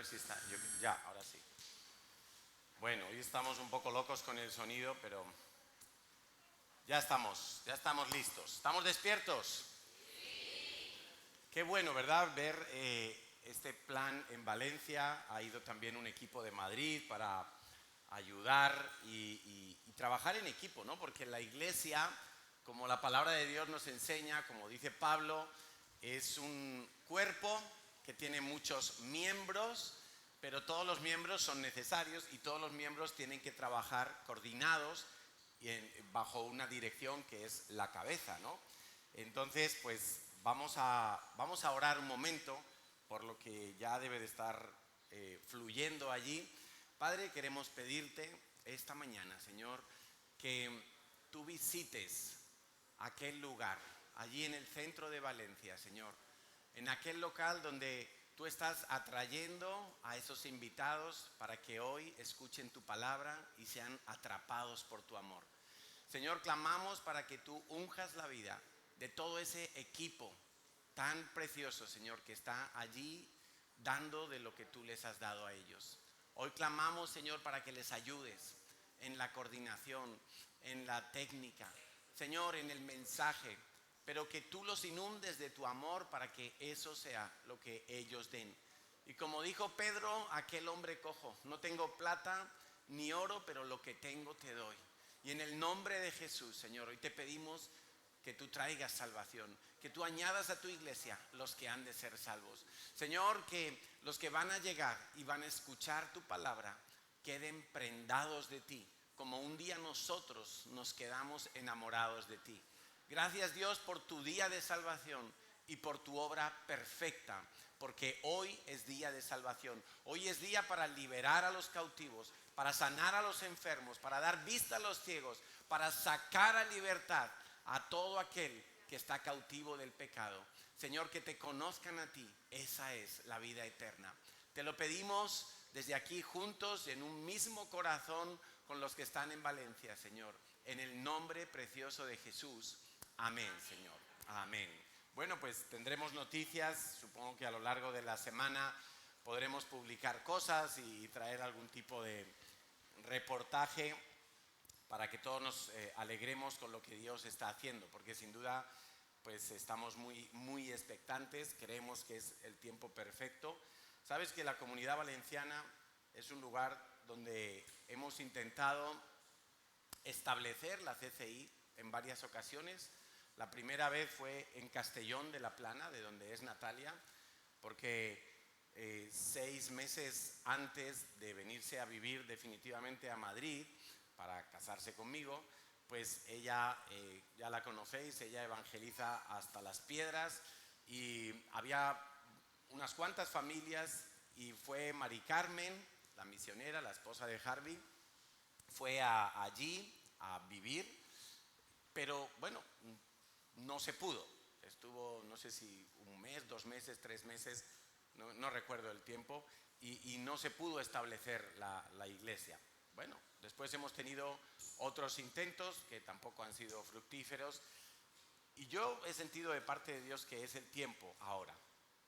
ver si está. Ya, ahora sí. Bueno, hoy estamos un poco locos con el sonido, pero ya estamos listos. ¿Estamos despiertos? Sí. Qué bueno, ¿verdad? Ver este plan en Valencia. Ha ido también un equipo de Madrid para ayudar y trabajar en equipo, ¿no? Porque la iglesia, como la palabra de Dios nos enseña, como dice Pablo, es un cuerpo que tiene muchos miembros, pero todos los miembros son necesarios y todos los miembros tienen que trabajar coordinados y bajo una dirección que es la cabeza, ¿no? Entonces, pues vamos a orar un momento por lo que ya debe de estar fluyendo allí. Padre, queremos pedirte esta mañana, Señor, que tú visites aquel lugar, allí en el centro de Valencia, Señor, en aquel local donde tú estás atrayendo a esos invitados para que hoy escuchen tu palabra y sean atrapados por tu amor. Señor, clamamos para que tú unjas la vida de todo ese equipo tan precioso, Señor, que está allí dando de lo que tú les has dado a ellos. Hoy clamamos, Señor, para que les ayudes en la coordinación, en la técnica, Señor, en el mensaje, pero que tú los inundes de tu amor para que eso sea lo que ellos den. Y como dijo Pedro, aquel hombre cojo, no tengo plata ni oro, pero lo que tengo te doy. Y en el nombre de Jesús, Señor, hoy te pedimos que tú traigas salvación, que tú añadas a tu iglesia los que han de ser salvos. Señor, que los que van a llegar y van a escuchar tu palabra queden prendados de ti, como un día nosotros nos quedamos enamorados de ti. Gracias, Dios, por tu día de salvación y por tu obra perfecta, porque hoy es día de salvación. Hoy es día para liberar a los cautivos, para sanar a los enfermos, para dar vista a los ciegos, para sacar a libertad a todo aquel que está cautivo del pecado. Señor, que te conozcan a ti, esa es la vida eterna. Te lo pedimos desde aquí juntos, en un mismo corazón con los que están en Valencia, Señor, en el nombre precioso de Jesús. Amén, Señor. Amén. Bueno, pues tendremos noticias, supongo que a lo largo de la semana podremos publicar cosas y traer algún tipo de reportaje para que todos nos alegremos con lo que Dios está haciendo, porque sin duda pues estamos muy expectantes, creemos que es el tiempo perfecto. Sabes que la Comunidad Valenciana es un lugar donde hemos intentado establecer la CCI en varias ocasiones. La primera vez fue en Castellón de la Plana, de donde es Natalia, porque 6 meses antes de venirse a vivir definitivamente a Madrid para casarse conmigo, pues ella, ya la conocéis, ella evangeliza hasta Las Piedras y había unas cuantas familias y fue Mari Carmen, la misionera, la esposa de Harvey, fue allí a vivir, pero bueno, no se pudo. Estuvo, no sé si 1 mes, 2 meses, 3 meses, no recuerdo el tiempo, y no se pudo establecer la iglesia. Bueno, después hemos tenido otros intentos que tampoco han sido fructíferos, y yo he sentido de parte de Dios que es el tiempo ahora.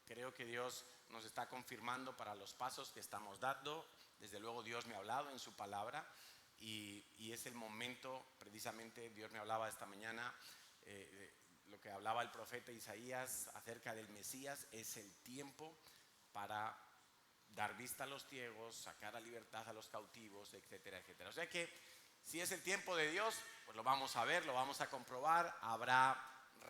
Creo que Dios nos está confirmando para los pasos que estamos dando. Desde luego Dios me ha hablado en su palabra y es el momento, precisamente Dios me hablaba esta mañana, lo que hablaba el profeta Isaías acerca del Mesías, es el tiempo para dar vista a los ciegos, sacar a libertad a los cautivos, etcétera, etcétera. O sea que si es el tiempo de Dios, pues lo vamos a ver, lo vamos a comprobar, habrá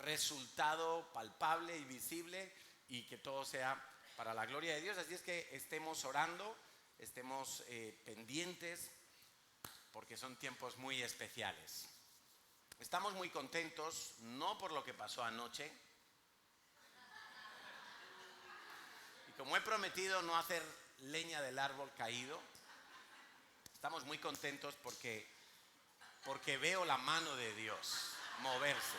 resultado palpable y visible y que todo sea para la gloria de Dios. Así es que estemos orando, estemos pendientes, porque son tiempos muy especiales. Estamos muy contentos, no por lo que pasó anoche, y como he prometido no hacer leña del árbol caído, estamos muy contentos porque veo la mano de Dios moverse.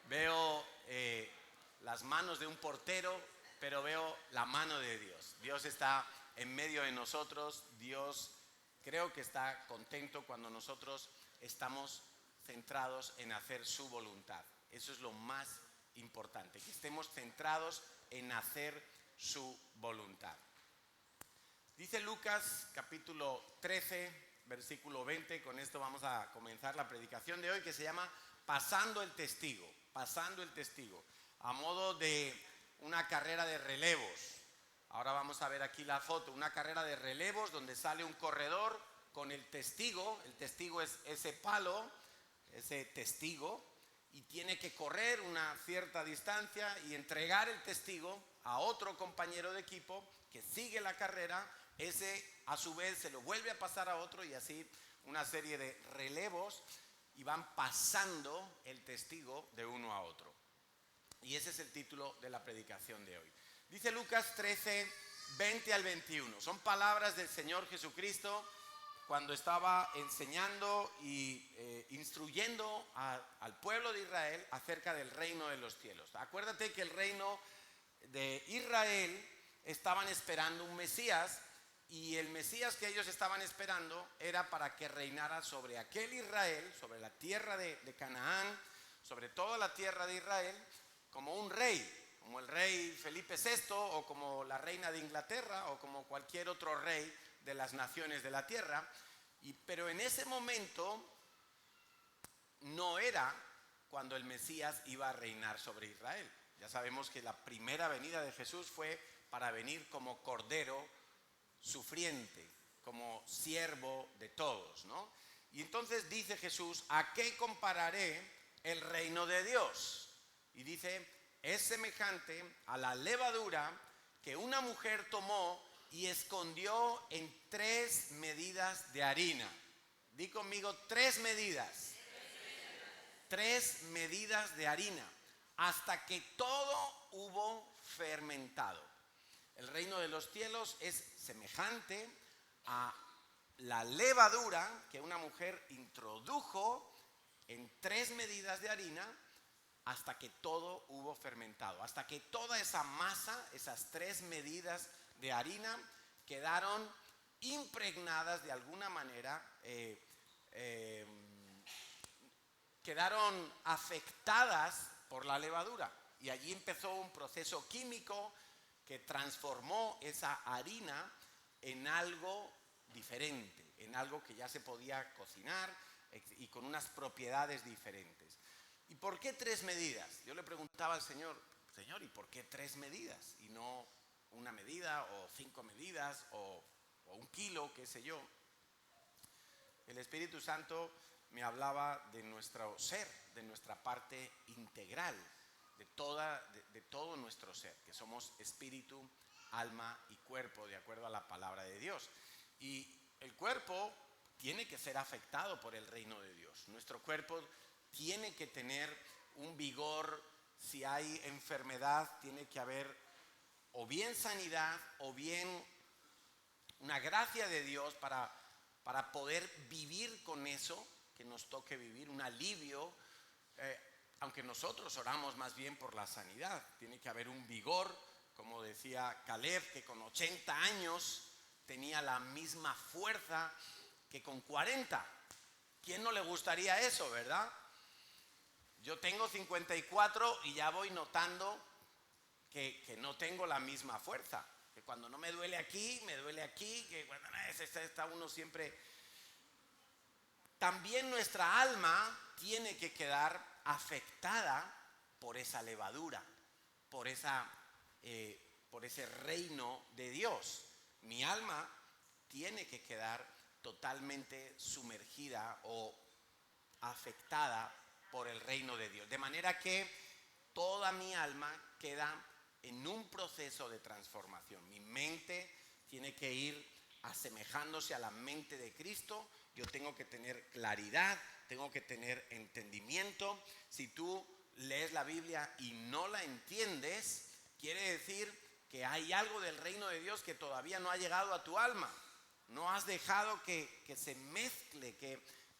Veo las manos de un portero, pero veo la mano de Dios. Dios está en medio de nosotros. Dios creo que está contento cuando nosotros estamos centrados en hacer su voluntad. Eso es lo más importante, que estemos centrados en hacer su voluntad. Dice Lucas capítulo 13, versículo 20, con esto vamos a comenzar la predicación de hoy, que se llama Pasando el Testigo, a modo de una carrera de relevos. Ahora vamos a ver aquí la foto, una carrera de relevos donde sale un corredor con el testigo es ese palo, ese testigo, y tiene que correr una cierta distancia y entregar el testigo a otro compañero de equipo que sigue la carrera. Ese a su vez se lo vuelve a pasar a otro y así una serie de relevos y van pasando el testigo de uno a otro. Y ese es el título de la predicación de hoy. Dice Lucas 13, 20 al 21. Son palabras del Señor Jesucristo cuando estaba enseñando y instruyendo al pueblo de Israel acerca del reino de los cielos. Acuérdate que el reino de Israel estaban esperando un Mesías, y el Mesías que ellos estaban esperando era para que reinara sobre aquel Israel, sobre la tierra de Canaán, sobre toda la tierra de Israel, como un rey, como el rey Felipe VI o como la reina de Inglaterra o como cualquier otro rey de las naciones de la tierra. Pero en ese momento no era cuando el Mesías iba a reinar sobre Israel. Ya sabemos que la primera venida de Jesús fue para venir como cordero sufriente, como siervo de todos, ¿no? Y entonces dice Jesús, ¿a qué compararé el reino de Dios? Y dice, es semejante a la levadura que una mujer tomó y escondió en 3 medidas de harina. Di conmigo, 3 medidas. 3 medidas de harina, hasta que todo hubo fermentado. El reino de los cielos es semejante a la levadura que una mujer introdujo en 3 medidas de harina hasta que todo hubo fermentado, hasta que toda esa masa, esas 3 medidas de harina quedaron impregnadas de alguna manera, quedaron afectadas por la levadura. Y allí empezó un proceso químico que transformó esa harina en algo diferente, en algo que ya se podía cocinar y con unas propiedades diferentes. ¿Y por qué 3 medidas? Yo le preguntaba al Señor, ¿y por qué 3 medidas? Y no una medida o 5 medidas o 1 kilo, qué sé yo. El Espíritu Santo me hablaba de nuestro ser, de nuestra parte integral, de todo nuestro ser, que somos espíritu, alma y cuerpo, de acuerdo a la palabra de Dios. Y el cuerpo tiene que ser afectado por el reino de Dios. Nuestro cuerpo tiene que tener un vigor. Si hay enfermedad, tiene que haber o bien sanidad o bien una gracia de Dios para poder vivir con eso que nos toque vivir, un alivio. Aunque nosotros oramos más bien por la sanidad, tiene que haber un vigor, como decía Caleb, que con 80 años tenía la misma fuerza que con 40. ¿Quién no le gustaría eso, verdad? Yo tengo 54 y ya voy notando que no tengo la misma fuerza, que cuando no me duele aquí, me duele aquí, que cuando está uno siempre. También nuestra alma tiene que quedar afectada por esa levadura, por ese reino de Dios. Mi alma tiene que quedar totalmente sumergida o afectada por el reino de Dios. De manera que toda mi alma queda en un proceso de transformación. Mi mente tiene que ir asemejándose a la mente de Cristo. Yo tengo que tener claridad, tengo que tener entendimiento. Si tú lees la Biblia y no la entiendes, quiere decir que hay algo del reino de Dios que todavía no ha llegado a tu alma. No has dejado que se mezcle,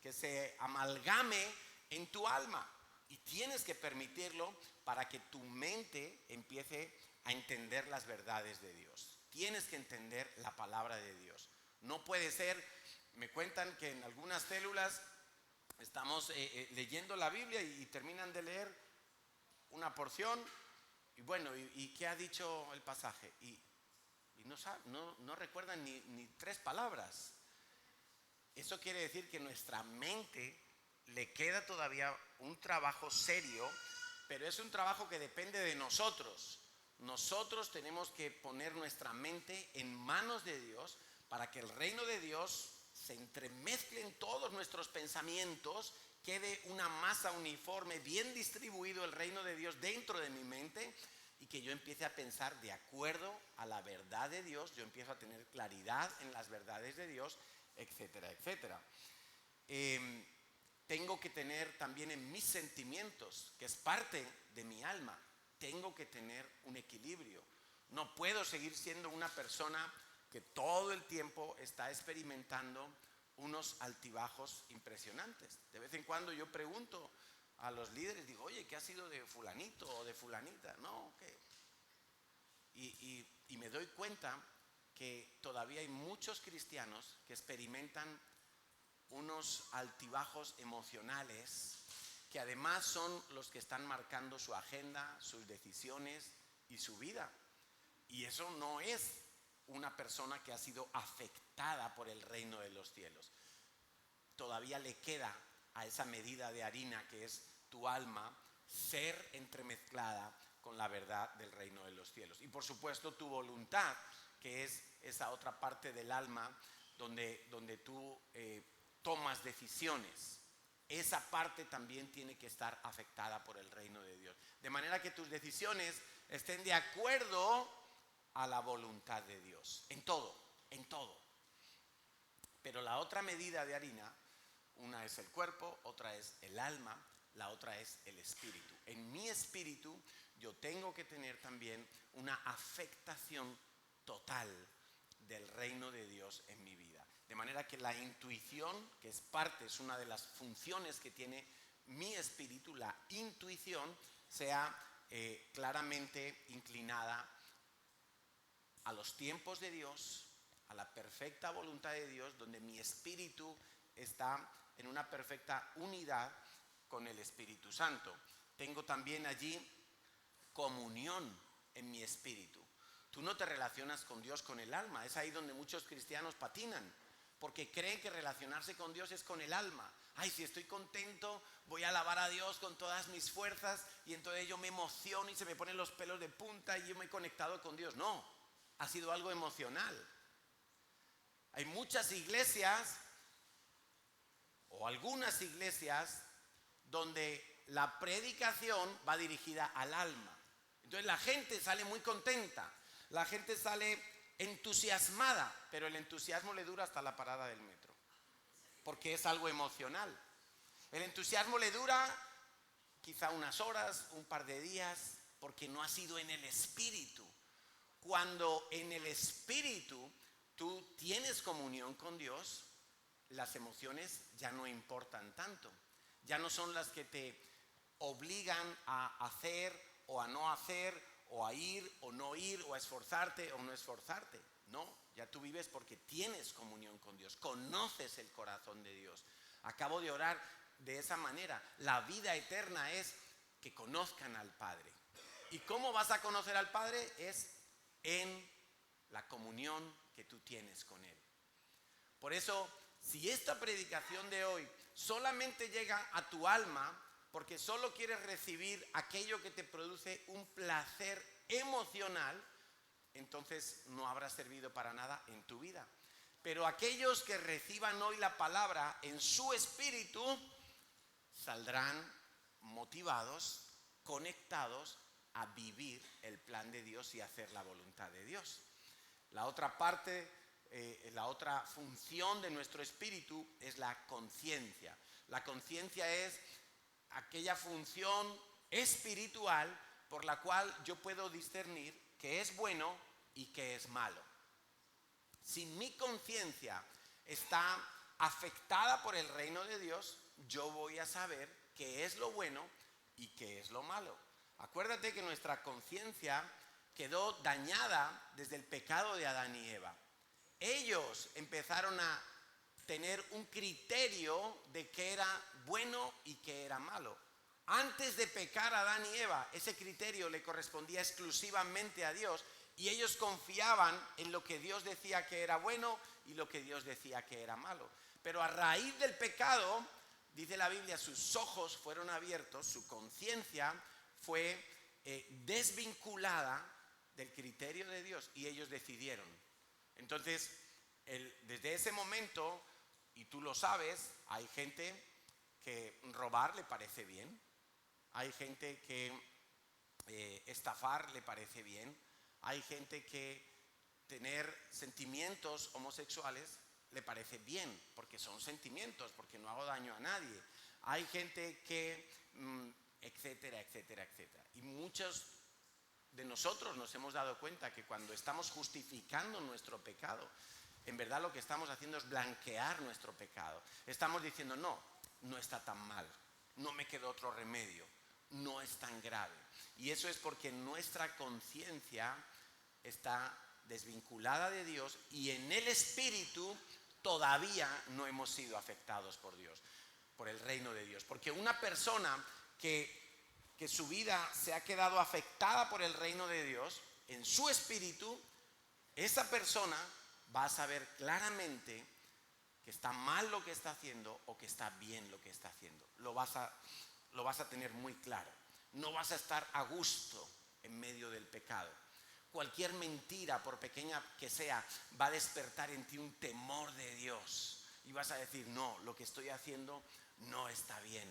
que se amalgame en tu alma. Y tienes que permitirlo para que tu mente empiece a entender las verdades de Dios. Tienes que entender la palabra de Dios. No puede ser, me cuentan que en algunas células estamos leyendo la Biblia y terminan de leer una porción y bueno, ¿y qué ha dicho el pasaje? Y y no recuerdan ni 3 palabras. Eso quiere decir que nuestra mente le queda todavía un trabajo serio, pero es un trabajo que depende de nosotros. Nosotros tenemos que poner nuestra mente en manos de Dios para que el reino de Dios se entremezcle en todos nuestros pensamientos, quede una masa uniforme, bien distribuido el reino de Dios dentro de mi mente, y que yo empiece a pensar de acuerdo a la verdad de Dios, yo empiezo a tener claridad en las verdades de Dios, etcétera, etcétera. Tengo que tener también en mis sentimientos, que es parte de mi alma, tengo que tener un equilibrio. No puedo seguir siendo una persona que todo el tiempo está experimentando unos altibajos impresionantes. De vez en cuando yo pregunto a los líderes, digo, oye, ¿qué ha sido de fulanito o de fulanita? No, ¿qué? Y me doy cuenta que todavía hay muchos cristianos que experimentan unos altibajos emocionales que además son los que están marcando su agenda, sus decisiones y su vida. Y eso no es una persona que ha sido afectada por el reino de los cielos. Todavía le queda a esa medida de harina que es tu alma ser entremezclada con la verdad del reino de los cielos. Y por supuesto tu voluntad, que es esa otra parte del alma donde tú tomas decisiones. Esa parte también tiene que estar afectada por el reino de Dios. De manera que tus decisiones estén de acuerdo a la voluntad de Dios. En todo, en todo. Pero la otra medida de harina, una es el cuerpo, otra es el alma, la otra es el espíritu. En mi espíritu yo tengo que tener también una afectación total del reino de Dios en mi vida. De manera que la intuición, que es una de las funciones que tiene mi espíritu, la intuición, sea claramente inclinada a los tiempos de Dios, a la perfecta voluntad de Dios, donde mi espíritu está en una perfecta unidad con el Espíritu Santo. Tengo también allí comunión en mi espíritu. Tú no te relacionas con Dios con el alma. Es ahí donde muchos cristianos patinan, porque creen que relacionarse con Dios es con el alma. Ay, si estoy contento, voy a alabar a Dios con todas mis fuerzas, y entonces yo me emociono y se me ponen los pelos de punta y yo me he conectado con Dios. No, ha sido algo emocional. Hay muchas iglesias, o algunas iglesias, donde la predicación va dirigida al alma. Entonces la gente sale muy contenta, la gente sale entusiasmada, pero el entusiasmo le dura hasta la parada del metro, porque es algo emocional. El entusiasmo le dura quizá unas horas, un par de días, porque no ha sido en el espíritu. Cuando en el espíritu tú tienes comunión con Dios, las emociones ya no importan tanto. Ya no son las que te obligan a hacer o a no hacer, o a ir o no ir, o a esforzarte o no esforzarte. No, ya tú vives porque tienes comunión con Dios, conoces el corazón de Dios. Acabo de orar de esa manera. La vida eterna es que conozcan al Padre. ¿Y cómo vas a conocer al Padre? Es en la comunión que tú tienes con Él. Por eso, si esta predicación de hoy solamente llega a tu alma, porque solo quieres recibir aquello que te produce un placer emocional, entonces no habrá servido para nada en tu vida. Pero aquellos que reciban hoy la palabra en su espíritu, saldrán motivados, conectados a vivir el plan de Dios y hacer la voluntad de Dios. La otra parte, la otra función de nuestro espíritu es la conciencia. La conciencia es aquella función espiritual por la cual yo puedo discernir qué es bueno y qué es malo. Si mi conciencia está afectada por el reino de Dios, yo voy a saber qué es lo bueno y qué es lo malo. Acuérdate que nuestra conciencia quedó dañada desde el pecado de Adán y Eva. Ellos empezaron a tener un criterio de qué era bueno y qué era malo. Antes de pecar Adán y Eva, ese criterio le correspondía exclusivamente a Dios, Y ellos confiaban en lo que Dios decía que era bueno y lo que Dios decía que era malo. Pero a raíz del pecado, dice la Biblia, sus ojos fueron abiertos, su conciencia fue desvinculada del criterio de Dios y ellos decidieron. Entonces, desde ese momento, y tú lo sabes, hay gente que robar le parece bien, hay gente que estafar le parece bien, hay gente que tener sentimientos homosexuales le parece bien, porque son sentimientos, porque no hago daño a nadie. Hay gente que, etcétera, etcétera, etcétera. Y muchos de nosotros nos hemos dado cuenta que cuando estamos justificando nuestro pecado, en verdad lo que estamos haciendo es blanquear nuestro pecado. Estamos diciendo, no está tan mal, no me quedó otro remedio, no es tan grave. Y eso es porque nuestra conciencia está desvinculada de Dios y en el espíritu todavía no hemos sido afectados por Dios, por el reino de Dios. Porque una persona que su vida se ha quedado afectada por el reino de Dios, en su espíritu, esa persona va a saber claramente que está mal lo que está haciendo o que está bien lo que está haciendo. Lo vas a tener muy claro. No vas a estar a gusto en medio del pecado. Cualquier mentira, por pequeña que sea, va a despertar en ti un temor de Dios. Y vas a decir, no, lo que estoy haciendo no está bien.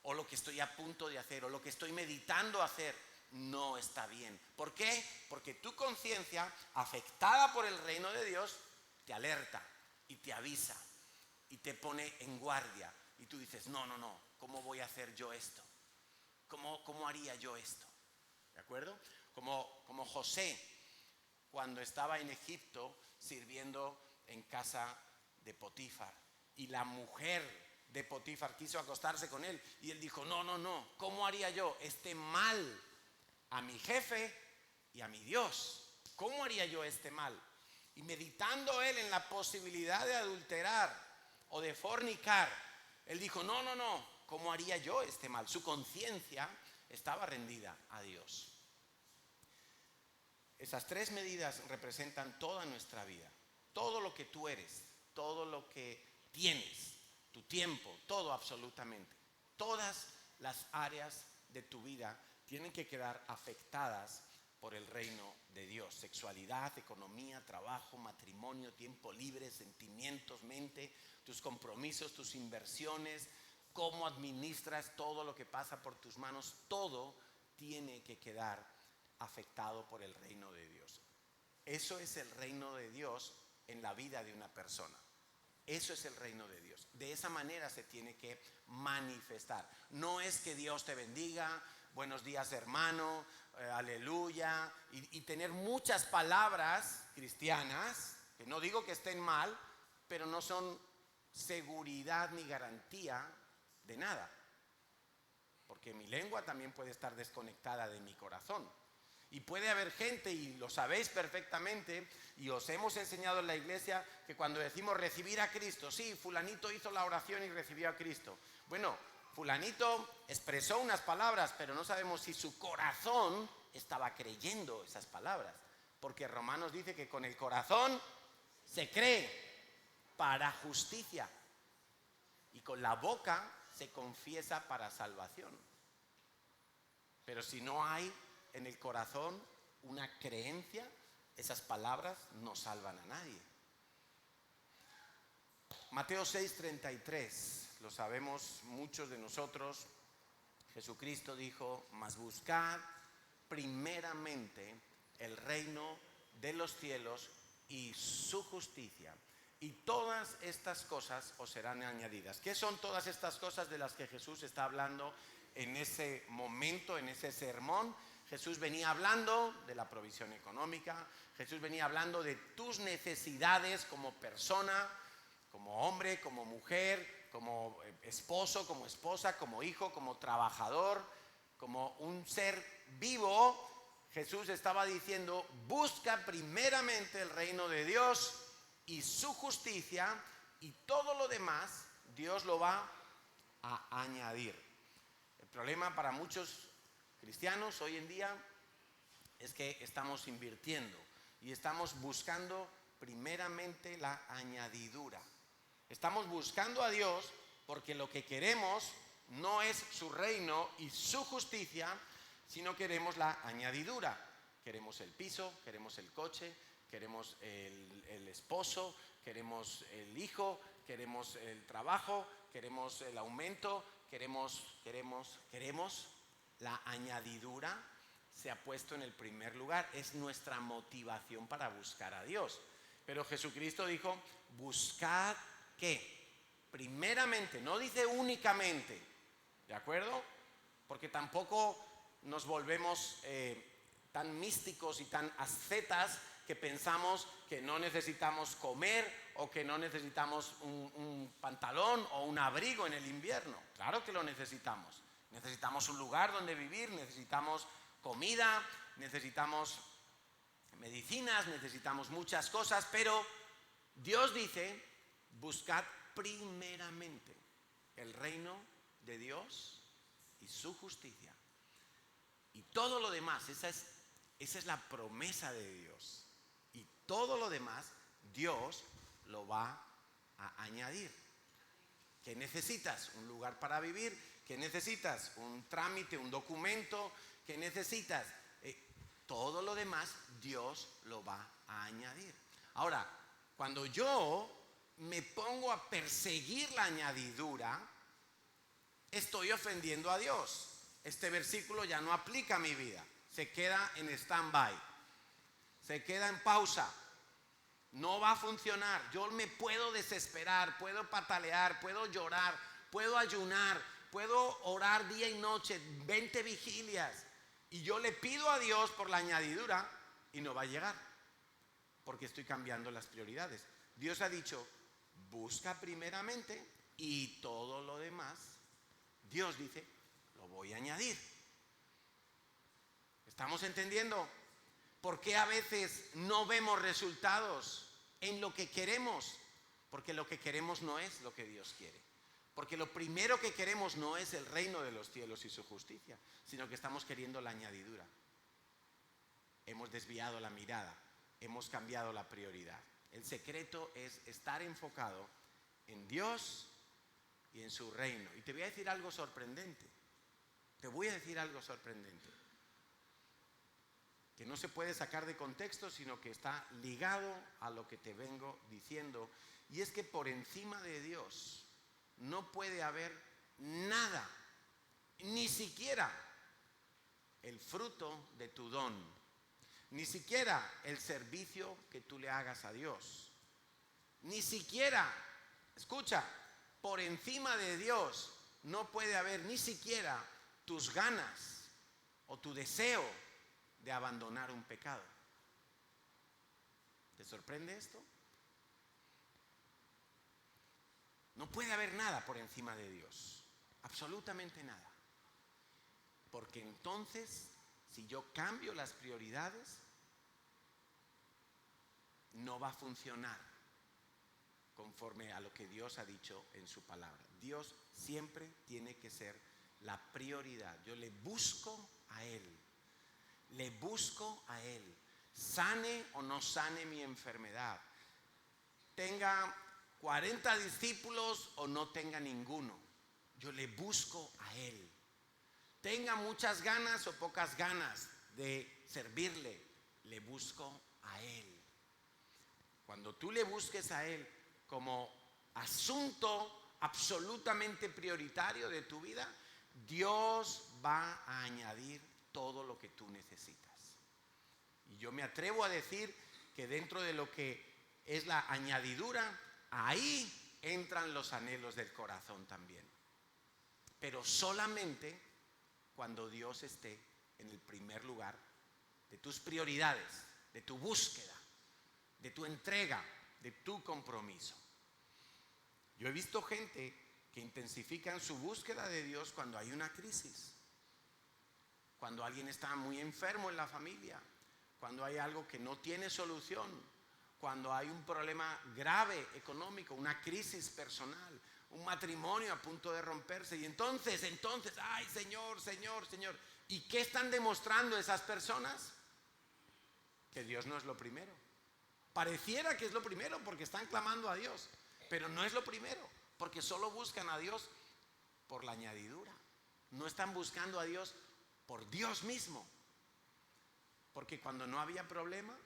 O lo que estoy a punto de hacer, o lo que estoy meditando hacer, no está bien. ¿Por qué? Porque tu conciencia, afectada por el reino de Dios, te alerta y te avisa y te pone en guardia. Y tú dices, no, ¿cómo voy a hacer yo esto? ¿Cómo haría yo esto? ¿De acuerdo? Como José, cuando estaba en Egipto sirviendo en casa de Potifar. Y la mujer de Potifar quiso acostarse con él. Y él dijo, no, ¿cómo haría yo este mal a mi jefe y a mi Dios? ¿Cómo haría yo este mal? Y meditando él en la posibilidad de adulterar o de fornicar, él dijo, no, ¿cómo haría yo este mal? Su conciencia estaba rendida a Dios. Esas tres medidas representan toda nuestra vida. Todo lo que tú eres, todo lo que tienes, tu tiempo, todo absolutamente. Todas las áreas de tu vida tienen que quedar afectadas por el reino de Dios. Sexualidad, economía, trabajo, matrimonio, tiempo libre, sentimientos, mente, tus compromisos, tus inversiones, cómo administras todo lo que pasa por tus manos. Todo tiene que quedar afectado por el reino de Dios. Eso es el reino de Dios en la vida de una persona. Eso es el reino de Dios. De esa manera se tiene que manifestar. No es que Dios te bendiga, buenos días hermano, aleluya, y tener muchas palabras cristianas, que no digo que estén mal, pero no son seguridad ni garantía de nada. Porque mi lengua también puede estar desconectada de mi corazón. Y puede haber gente, y lo sabéis perfectamente, y os hemos enseñado en la iglesia, que cuando decimos recibir a Cristo, sí, fulanito hizo la oración y recibió a Cristo. Bueno, fulanito expresó unas palabras, pero no sabemos si su corazón estaba creyendo esas palabras. Porque Romanos dice que con el corazón se cree para justicia y con la boca se confiesa para salvación. Pero si no hay en el corazón una creencia, esas palabras no salvan a nadie. Mateo 6:33, lo sabemos muchos de nosotros. Jesucristo dijo, mas buscad primeramente el reino de los cielos y su justicia, y todas estas cosas os serán añadidas. ¿Qué son todas estas cosas de las que Jesús está hablando en ese momento, en ese sermón? Jesús venía hablando de la provisión económica, Jesús venía hablando de tus necesidades como persona, como hombre, como mujer, como esposo, como esposa, como hijo, como trabajador, como un ser vivo. Jesús estaba diciendo, busca primeramente el reino de Dios y su justicia, y todo lo demás Dios lo va a añadir. El problema para muchos cristianos hoy en día es que estamos invirtiendo y estamos buscando primeramente la añadidura. Estamos buscando a Dios porque lo que queremos no es su reino y su justicia, sino queremos la añadidura. Queremos el piso, queremos el coche, queremos el esposo, queremos el hijo, queremos el trabajo, queremos el aumento, queremos. La añadidura se ha puesto en el primer lugar, es nuestra motivación para buscar a Dios. Pero Jesucristo dijo, buscad ¿qué? Primeramente, no dice únicamente, ¿de acuerdo? Porque tampoco nos volvemos tan místicos y tan ascetas que pensamos que no necesitamos comer o que no necesitamos un pantalón o un abrigo en el invierno. Claro que lo necesitamos. Necesitamos un lugar donde vivir, necesitamos comida, necesitamos medicinas, necesitamos muchas cosas, pero Dios dice, buscad primeramente el reino de Dios y su justicia. Y todo lo demás, esa es la promesa de Dios. Y todo lo demás, Dios lo va a añadir. ¿Qué necesitas? Un lugar para vivir. ¿Qué necesitas? Un trámite, un documento. ¿Qué necesitas? Todo lo demás, Dios lo va a añadir. Ahora, cuando yo me pongo a perseguir la añadidura, estoy ofendiendo a Dios. Este versículo ya no aplica a mi vida. Se queda en stand-by. Se queda en pausa. No va a funcionar. Yo me puedo desesperar, puedo patalear, puedo llorar, puedo ayunar, puedo orar día y noche, 20 vigilias. Y yo le pido a Dios por la añadidura y no va a llegar. Porque estoy cambiando las prioridades. Dios ha dicho, busca primeramente y todo lo demás, Dios dice, lo voy a añadir. ¿Estamos entendiendo? ¿Por qué a veces no vemos resultados en lo que queremos? Porque lo que queremos no es lo que Dios quiere. Porque lo primero que queremos no es el reino de los cielos y su justicia, sino que estamos queriendo la añadidura. Hemos desviado la mirada, hemos cambiado la prioridad. El secreto es estar enfocado en Dios y en su reino. Y te voy a decir algo sorprendente. Que no se puede sacar de contexto, sino que está ligado a lo que te vengo diciendo. Y es que por encima de Dios no puede haber nada, ni siquiera el fruto de tu don, ni siquiera el servicio que tú le hagas a Dios, ni siquiera, escucha, por encima de Dios no puede haber ni siquiera tus ganas o tu deseo de abandonar un pecado. ¿Te sorprende esto? No puede haber nada por encima de Dios, absolutamente nada. Porque entonces, si yo cambio las prioridades, no va a funcionar conforme a lo que Dios ha dicho en su palabra. Dios siempre tiene que ser la prioridad. Yo le busco a Él. Le busco a Él. Sane o no sane mi enfermedad. Tenga 40 discípulos o no tenga ninguno. Yo le busco a Él. Tenga muchas ganas o pocas ganas de servirle, le busco a Él. Cuando tú le busques a Él como asunto absolutamente prioritario de tu vida, Dios va a añadir todo lo que tú necesitas. Y yo me atrevo a decir que dentro de lo que es la añadidura, ahí entran los anhelos del corazón también. Pero solamente cuando Dios esté en el primer lugar de tus prioridades, de tu búsqueda, de tu entrega, de tu compromiso. Yo he visto gente que intensifican su búsqueda de Dios cuando hay una crisis, cuando alguien está muy enfermo en la familia, cuando hay algo que no tiene solución, cuando hay un problema grave económico, una crisis personal, un matrimonio a punto de romperse. Y entonces, ay, Señor. ¿Y qué están demostrando esas personas? que Dios no es lo primero. Pareciera que es lo primero porque están clamando a Dios, pero no es lo primero, porque solo buscan a Dios por la añadidura. No están buscando a Dios por Dios mismo. Porque cuando no había problema,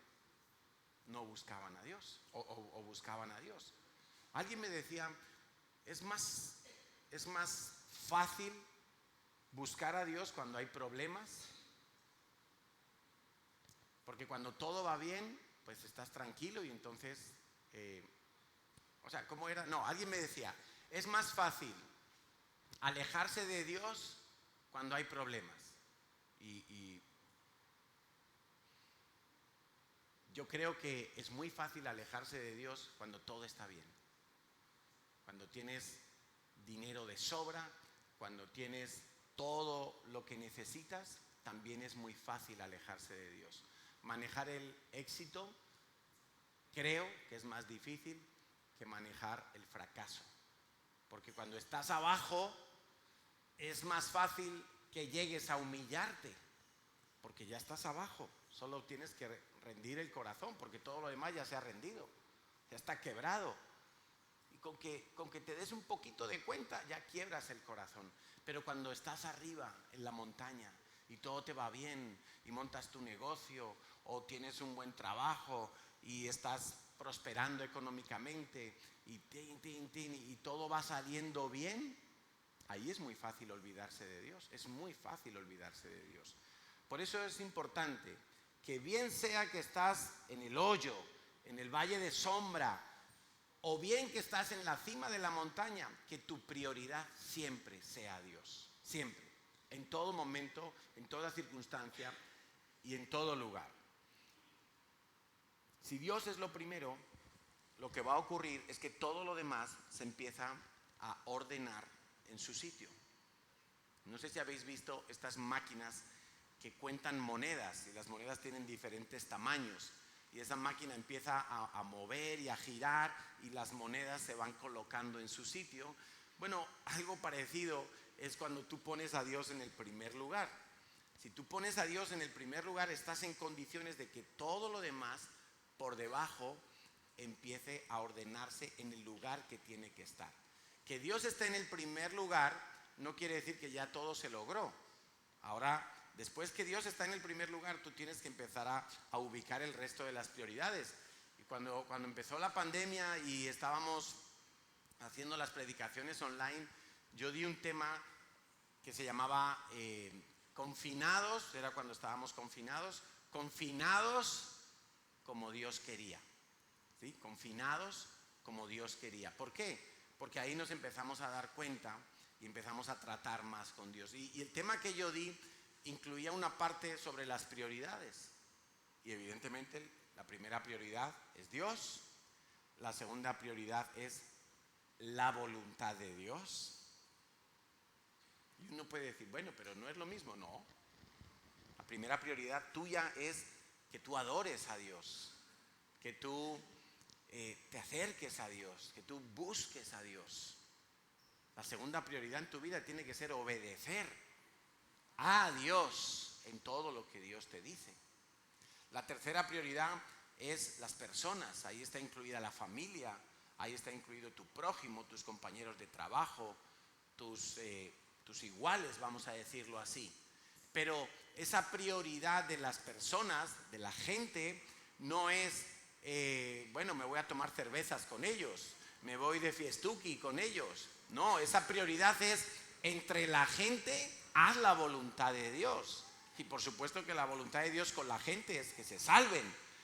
no buscaban a Dios o buscaban a Dios. Alguien me decía, es más fácil buscar a Dios cuando hay problemas, porque cuando todo va bien, pues estás tranquilo y entonces, ¿cómo era? No, alguien me decía, es más fácil alejarse de Dios cuando hay problemas. Y yo creo que es muy fácil alejarse de Dios cuando todo está bien. Cuando tienes dinero de sobra, cuando tienes todo lo que necesitas, también es muy fácil alejarse de Dios. Manejar el éxito creo que es más difícil que manejar el fracaso. Porque cuando estás abajo es más fácil que llegues a humillarte, porque ya estás abajo. Solo tienes que rendir el corazón, porque todo lo demás ya se ha rendido, ya está quebrado. Y con que te des un poquito de cuenta, ya quiebras el corazón. Pero cuando estás arriba en la montaña y todo te va bien y montas tu negocio o tienes un buen trabajo y estás prosperando económicamente y todo va saliendo bien, ahí es muy fácil olvidarse de Dios. Es muy fácil olvidarse de Dios. Por eso es importante que bien sea que estás en el hoyo, en el valle de sombra, o bien que estás en la cima de la montaña, que tu prioridad siempre sea Dios. Siempre. En todo momento, en toda circunstancia y en todo lugar. Si Dios es lo primero, lo que va a ocurrir es que todo lo demás se empieza a ordenar en su sitio. No sé si habéis visto estas máquinas que cuentan monedas, y las monedas tienen diferentes tamaños. Y esa máquina empieza a mover y a girar y las monedas se van colocando en su sitio. Bueno, algo parecido es cuando tú pones a Dios en el primer lugar. Si tú pones a Dios en el primer lugar, estás en condiciones de que todo lo demás por debajo empiece a ordenarse en el lugar que tiene que estar. Que Dios esté en el primer lugar no quiere decir que ya todo se logró. Ahora, después que Dios está en el primer lugar, tú tienes que empezar a ubicar el resto de las prioridades. Y cuando empezó la pandemia y estábamos haciendo las predicaciones online, yo di un tema que se llamaba confinados, era cuando estábamos confinados como Dios quería. ¿Sí? Confinados como Dios quería. ¿Por qué? Porque ahí nos empezamos a dar cuenta y empezamos a tratar más con Dios. Y el tema que yo di incluía una parte sobre las prioridades. Y evidentemente la primera prioridad es Dios. La segunda prioridad es la voluntad de Dios. Y uno puede decir, bueno, pero no es lo mismo. No. La primera prioridad tuya es que tú adores a Dios, que tú te acerques a Dios, que tú busques a Dios. La segunda prioridad en tu vida tiene que ser obedecer a Dios en todo lo que Dios te dice. La tercera prioridad es las personas. Ahí está incluida la familia, ahí está incluido tu prójimo, tus compañeros de trabajo, tus iguales, vamos a decirlo así. Pero esa prioridad de las personas, de la gente, no es, me voy a tomar cervezas con ellos, me voy de fiestuki con ellos. No, esa prioridad es entre la gente, haz la voluntad de Dios. Y por supuesto que la voluntad de Dios con la gente es que se salven.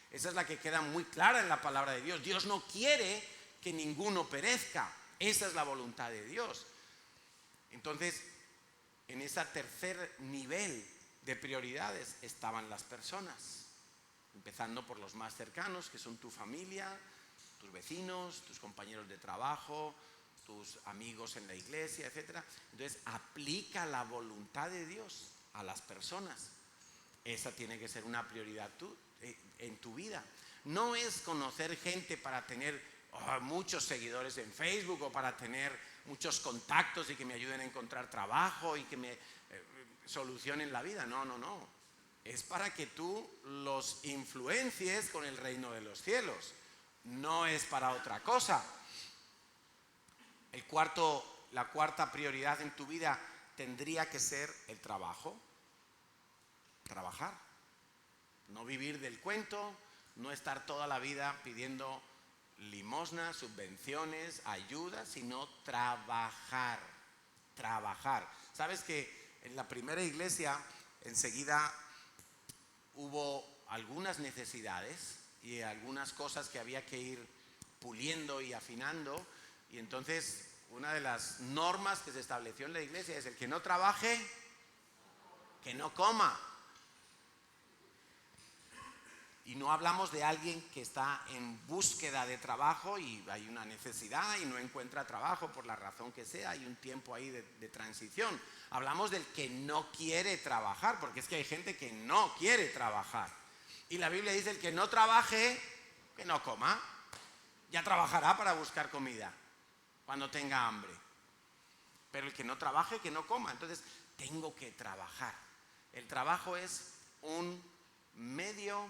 Esa es la que queda muy clara en la palabra de Dios. Dios no quiere que ninguno perezca. Esa es la voluntad de Dios. Entonces, en ese tercer nivel de prioridades estaban las personas. Empezando por los más cercanos, que son tu familia, tus vecinos, tus compañeros de trabajo, tus amigos en la iglesia, etc. Entonces, aplica la voluntad de Dios a las personas. Esa tiene que ser una prioridad en tu vida. No es conocer gente para tener muchos seguidores en Facebook o para tener muchos contactos y que me ayuden a encontrar trabajo y que me solucionen la vida. No. es para que tú los influencies con el reino de los cielos. No es para otra cosa. La cuarta prioridad en tu vida tendría que ser el trabajo. Trabajar. No vivir del cuento, no estar toda la vida pidiendo limosnas, subvenciones, ayuda, sino trabajar. Trabajar. ¿Sabes que en la primera iglesia enseguida hubo algunas necesidades y algunas cosas que había que ir puliendo y afinando? Y entonces una de las normas que se estableció en la iglesia es: el que no trabaje, que no coma. Y no hablamos de alguien que está en búsqueda de trabajo y hay una necesidad y no encuentra trabajo por la razón que sea, hay un tiempo ahí de transición. Hablamos del que no quiere trabajar, porque es que hay gente que no quiere trabajar. Y la Biblia dice: el que no trabaje, que no coma. Ya trabajará para buscar comida cuando tenga hambre. Pero el que no trabaje, que no coma. Entonces, tengo que trabajar. El trabajo es un medio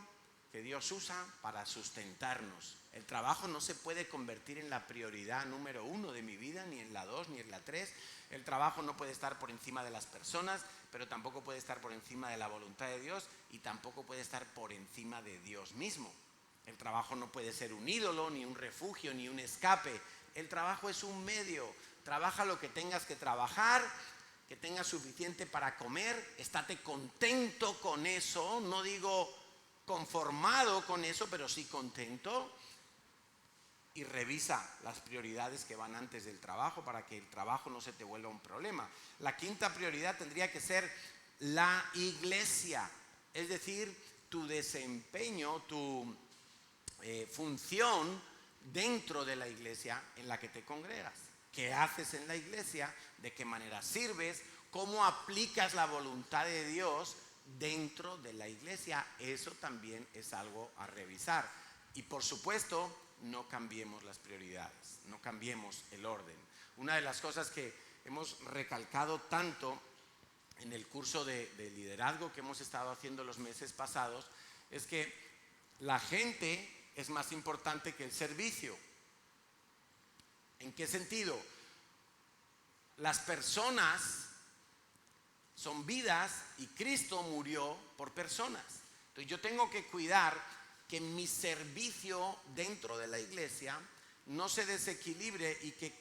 que Dios usa para sustentarnos. El trabajo no se puede convertir en la prioridad número 1 de mi vida, ni en la 2, ni en la 3. El trabajo no puede estar por encima de las personas, pero tampoco puede estar por encima de la voluntad de Dios y tampoco puede estar por encima de Dios mismo. El trabajo no puede ser un ídolo, ni un refugio, ni un escape. El trabajo es un medio. Trabaja lo que tengas que trabajar, que tengas suficiente para comer, estate contento con eso. No digo conformado con eso, pero sí contento. Y revisa las prioridades que van antes del trabajo para que el trabajo no se te vuelva un problema. La quinta prioridad tendría que ser la iglesia, es decir, tu desempeño, tu función dentro de la iglesia en la que te congregas. ¿Qué haces en la iglesia? ¿De qué manera sirves? ¿Cómo aplicas la voluntad de Dios dentro de la iglesia? Eso también es algo a revisar. Y por supuesto, no cambiemos las prioridades, no cambiemos el orden. Una de las cosas que hemos recalcado tanto en el curso de liderazgo que hemos estado haciendo los meses pasados es que la gente es más importante que el servicio. ¿En qué sentido? Las personas son vidas y Cristo murió por personas. Entonces yo tengo que cuidar que mi servicio dentro de la iglesia no se desequilibre y que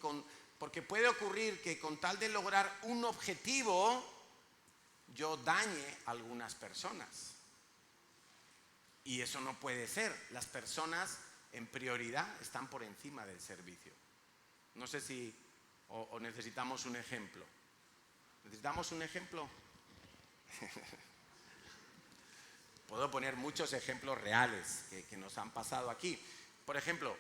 porque puede ocurrir que con tal de lograr un objetivo yo dañe a algunas personas. Y eso no puede ser. Las personas en prioridad están por encima del servicio. No sé si o necesitamos un ejemplo. ¿Necesitamos un ejemplo? Puedo poner muchos ejemplos reales que nos han pasado aquí. Por ejemplo,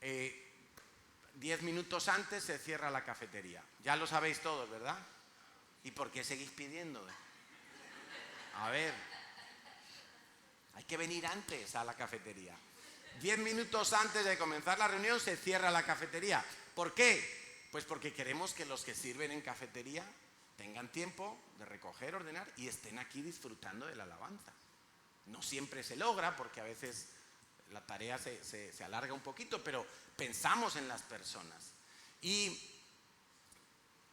10 minutos antes se cierra la cafetería. Ya lo sabéis todos, ¿verdad? ¿Y por qué seguís pidiendo? A ver, hay que venir antes a la cafetería. 10 minutos antes de comenzar la reunión se cierra la cafetería. ¿Por qué? Pues porque queremos que los que sirven en cafetería tengan tiempo de recoger, ordenar y estén aquí disfrutando de la alabanza. No siempre se logra porque a veces la tarea se alarga un poquito, pero pensamos en las personas. Y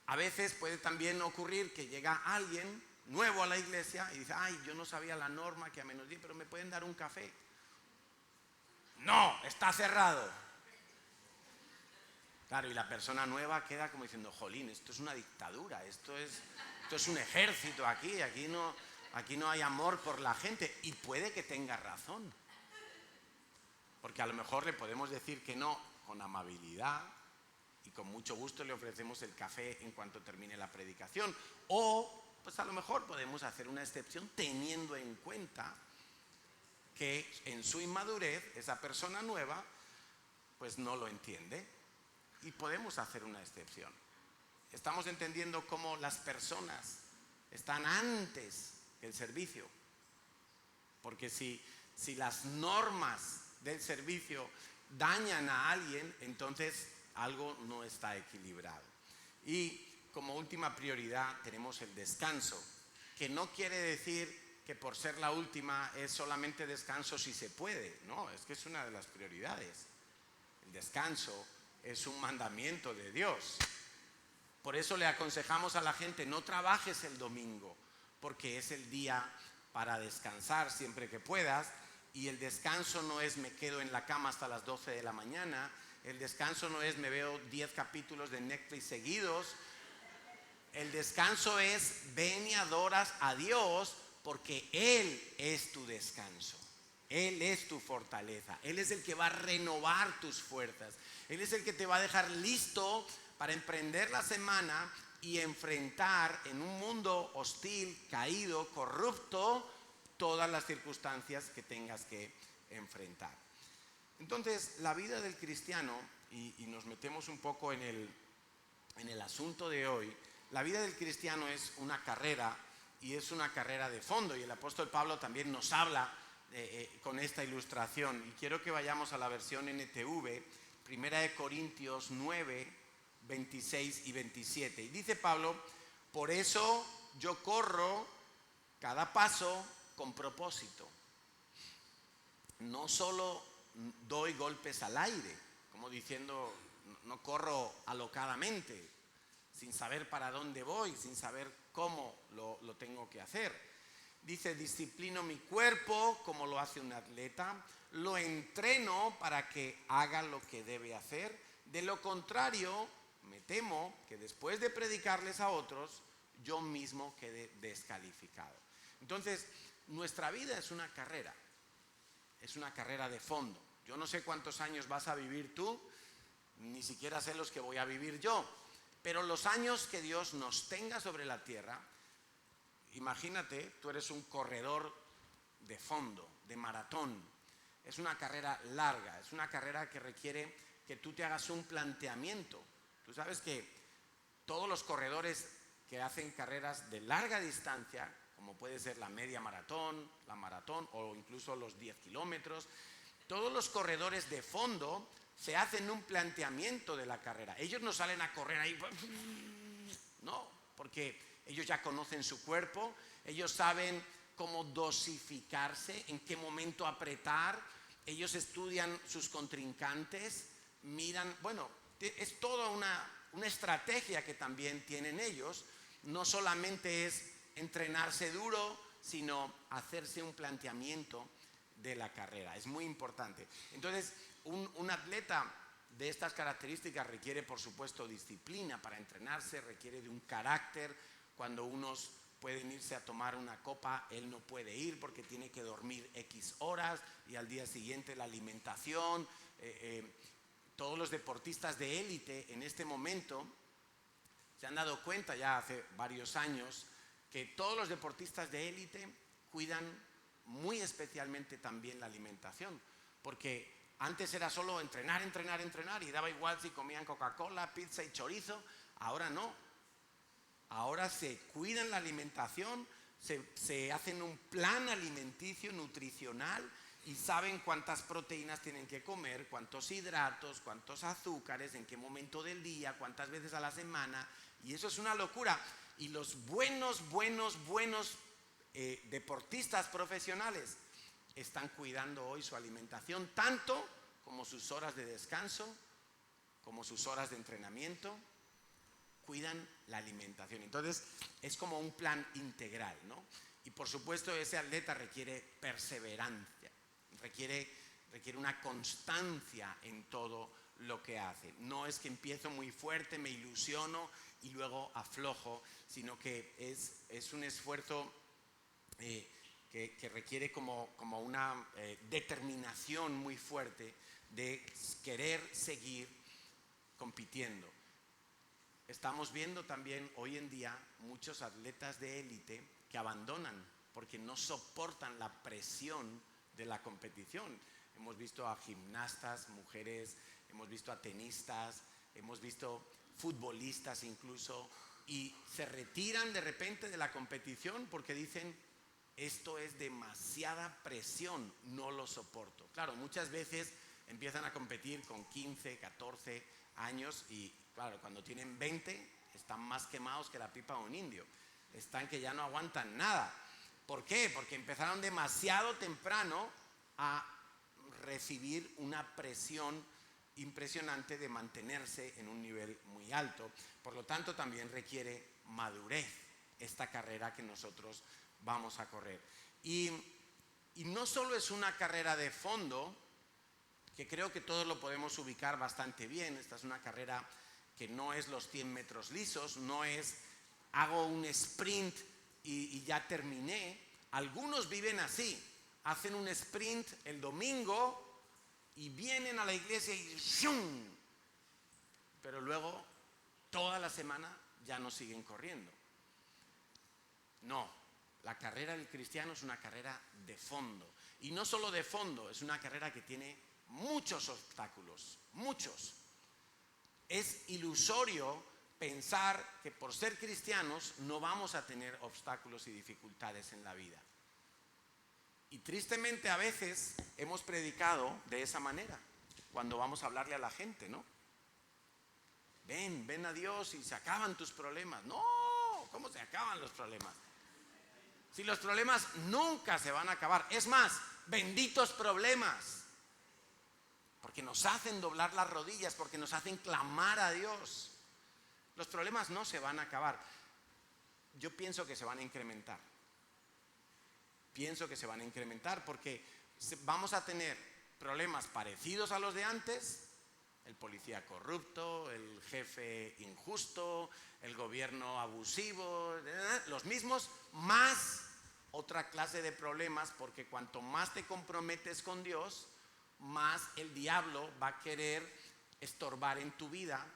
a veces puede también ocurrir que llega alguien nuevo a la iglesia y dice: ay, yo no sabía la norma que a menos 10, pero me pueden dar un café. No, está cerrado. Claro, y la persona nueva queda como diciendo: jolín, esto es una dictadura, esto es un ejército aquí no hay amor por la gente. Y puede que tenga razón, porque a lo mejor le podemos decir que no con amabilidad y con mucho gusto le ofrecemos el café en cuanto termine la predicación. O pues a lo mejor podemos hacer una excepción teniendo en cuenta que en su inmadurez esa persona nueva pues no lo entiende y podemos hacer una excepción. Estamos entendiendo cómo las personas están antes que el servicio, porque si las normas del servicio dañan a alguien, entonces algo no está equilibrado. Y como última prioridad tenemos el descanso, que no quiere decir que por ser la última es solamente descanso si se puede. No, es que es una de las prioridades. El descanso es un mandamiento de Dios. Por eso le aconsejamos a la gente, no trabajes el domingo, porque es el día para descansar siempre que puedas. Y el descanso no es me quedo en la cama hasta las 12 de la mañana. El descanso no es me veo 10 capítulos de Netflix seguidos. El descanso es ven y adoras a Dios porque Él es tu descanso. Él es tu fortaleza. Él es el que va a renovar tus fuerzas. Él es el que te va a dejar listo para emprender la semana y enfrentar en un mundo hostil, caído, corrupto, todas las circunstancias que tengas que enfrentar. Entonces, la vida del cristiano, y nos metemos un poco en el asunto de hoy, la vida del cristiano es una carrera y es una carrera de fondo. Y el apóstol Pablo también nos habla con esta ilustración. Y quiero que vayamos a la versión NTV, 1 Corintios 9, 26 y 27. Y dice Pablo, por eso yo corro cada paso con propósito. No solo doy golpes al aire, como diciendo, no corro alocadamente, sin saber para dónde voy, sin saber cómo lo tengo que hacer. Dice, disciplino mi cuerpo como lo hace un atleta, lo entreno para que haga lo que debe hacer. De lo contrario, me temo que después de predicarles a otros, yo mismo quede descalificado. Entonces, nuestra vida es una carrera de fondo. Yo no sé cuántos años vas a vivir tú, ni siquiera sé los que voy a vivir yo, pero los años que Dios nos tenga sobre la tierra, imagínate, tú eres un corredor de fondo, de maratón. Es una carrera larga, es una carrera que requiere que tú te hagas un planteamiento. Tú sabes que todos los corredores que hacen carreras de larga distancia, como puede ser la media maratón, la maratón o incluso los 10 kilómetros, todos los corredores de fondo se hacen un planteamiento de la carrera. Ellos no salen a correr ahí, no, porque ellos ya conocen su cuerpo, ellos saben cómo dosificarse, en qué momento apretar, ellos estudian sus contrincantes, miran, bueno, es toda una estrategia que también tienen ellos, no solamente es entrenarse duro, sino hacerse un planteamiento de la carrera, es muy importante. Entonces, un atleta de estas características requiere, por supuesto, disciplina para entrenarse, requiere de un carácter. Cuando unos pueden irse a tomar una copa, él no puede ir porque tiene que dormir X horas y al día siguiente la alimentación. Todos los deportistas de élite en este momento se han dado cuenta ya hace varios años que todos los deportistas de élite cuidan muy especialmente también la alimentación, porque antes era solo entrenar y daba igual si comían Coca-Cola, pizza y chorizo. Ahora no. Ahora se cuidan la alimentación, se hacen un plan alimenticio, nutricional y saben cuántas proteínas tienen que comer, cuántos hidratos, cuántos azúcares, en qué momento del día, cuántas veces a la semana. Y eso es una locura. Y los buenos deportistas profesionales están cuidando hoy su alimentación, tanto como sus horas de descanso, como sus horas de entrenamiento, cuidan la alimentación. Entonces, es como un plan integral, ¿no? Y por supuesto, ese atleta requiere perseverancia, requiere una constancia en todo lo que hace. No es que empiezo muy fuerte, me ilusiono y luego aflojo, sino que es un esfuerzo que requiere como una determinación muy fuerte de querer seguir compitiendo. Estamos viendo también hoy en día muchos atletas de élite que abandonan porque no soportan la presión de la competición. Hemos visto a gimnastas, mujeres, hemos visto a tenistas, hemos visto futbolistas incluso, y se retiran de repente de la competición porque dicen, esto es demasiada presión, no lo soporto. Claro, muchas veces empiezan a competir con 15, 14 años y claro, cuando tienen 20 están más quemados que la pipa de un indio. Están que ya no aguantan nada. ¿Por qué? Porque empezaron demasiado temprano a recibir una presión impresionante de mantenerse en un nivel muy alto. Por lo tanto, también requiere madurez esta carrera que nosotros vamos a correr. Y no solo es una carrera de fondo, que creo que todos lo podemos ubicar bastante bien. Esta es una carrera que no es los 100 metros lisos, no es hago un sprint y ya terminé. Algunos viven así, hacen un sprint el domingo y vienen a la iglesia y ¡shum! Pero luego toda la semana ya no siguen corriendo. No, la carrera del cristiano es una carrera de fondo. Y no solo de fondo, es una carrera que tiene muchos obstáculos, muchos. Es ilusorio pensar que por ser cristianos no vamos a tener obstáculos y dificultades en la vida. Y tristemente a veces hemos predicado de esa manera, cuando vamos a hablarle a la gente, ¿no? Ven a Dios y se acaban tus problemas. No, ¿cómo se acaban los problemas? Si los problemas nunca se van a acabar. Es más, benditos problemas. Porque nos hacen doblar las rodillas, porque nos hacen clamar a Dios. Los problemas no se van a acabar. Yo pienso que se van a incrementar. Pienso que se van a incrementar porque vamos a tener problemas parecidos a los de antes. El policía corrupto, el jefe injusto, el gobierno abusivo, los mismos, más otra clase de problemas, porque cuanto más te comprometes con Dios, más el diablo va a querer estorbar en tu vida,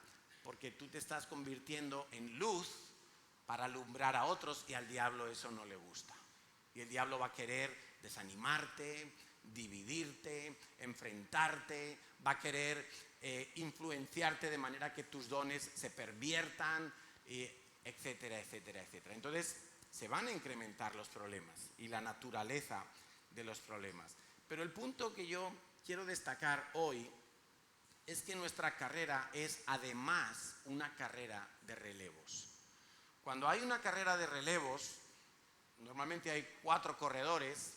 porque tú te estás convirtiendo en luz para alumbrar a otros y al diablo eso no le gusta. Y el diablo va a querer desanimarte, dividirte, enfrentarte, va a querer influenciarte de manera que tus dones se perviertan, etcétera, etcétera, etcétera. Entonces se van a incrementar los problemas y la naturaleza de los problemas. Pero el punto que yo quiero destacar hoy es que nuestra carrera es además una carrera de relevos. Cuando hay una carrera de relevos, normalmente hay 4 corredores,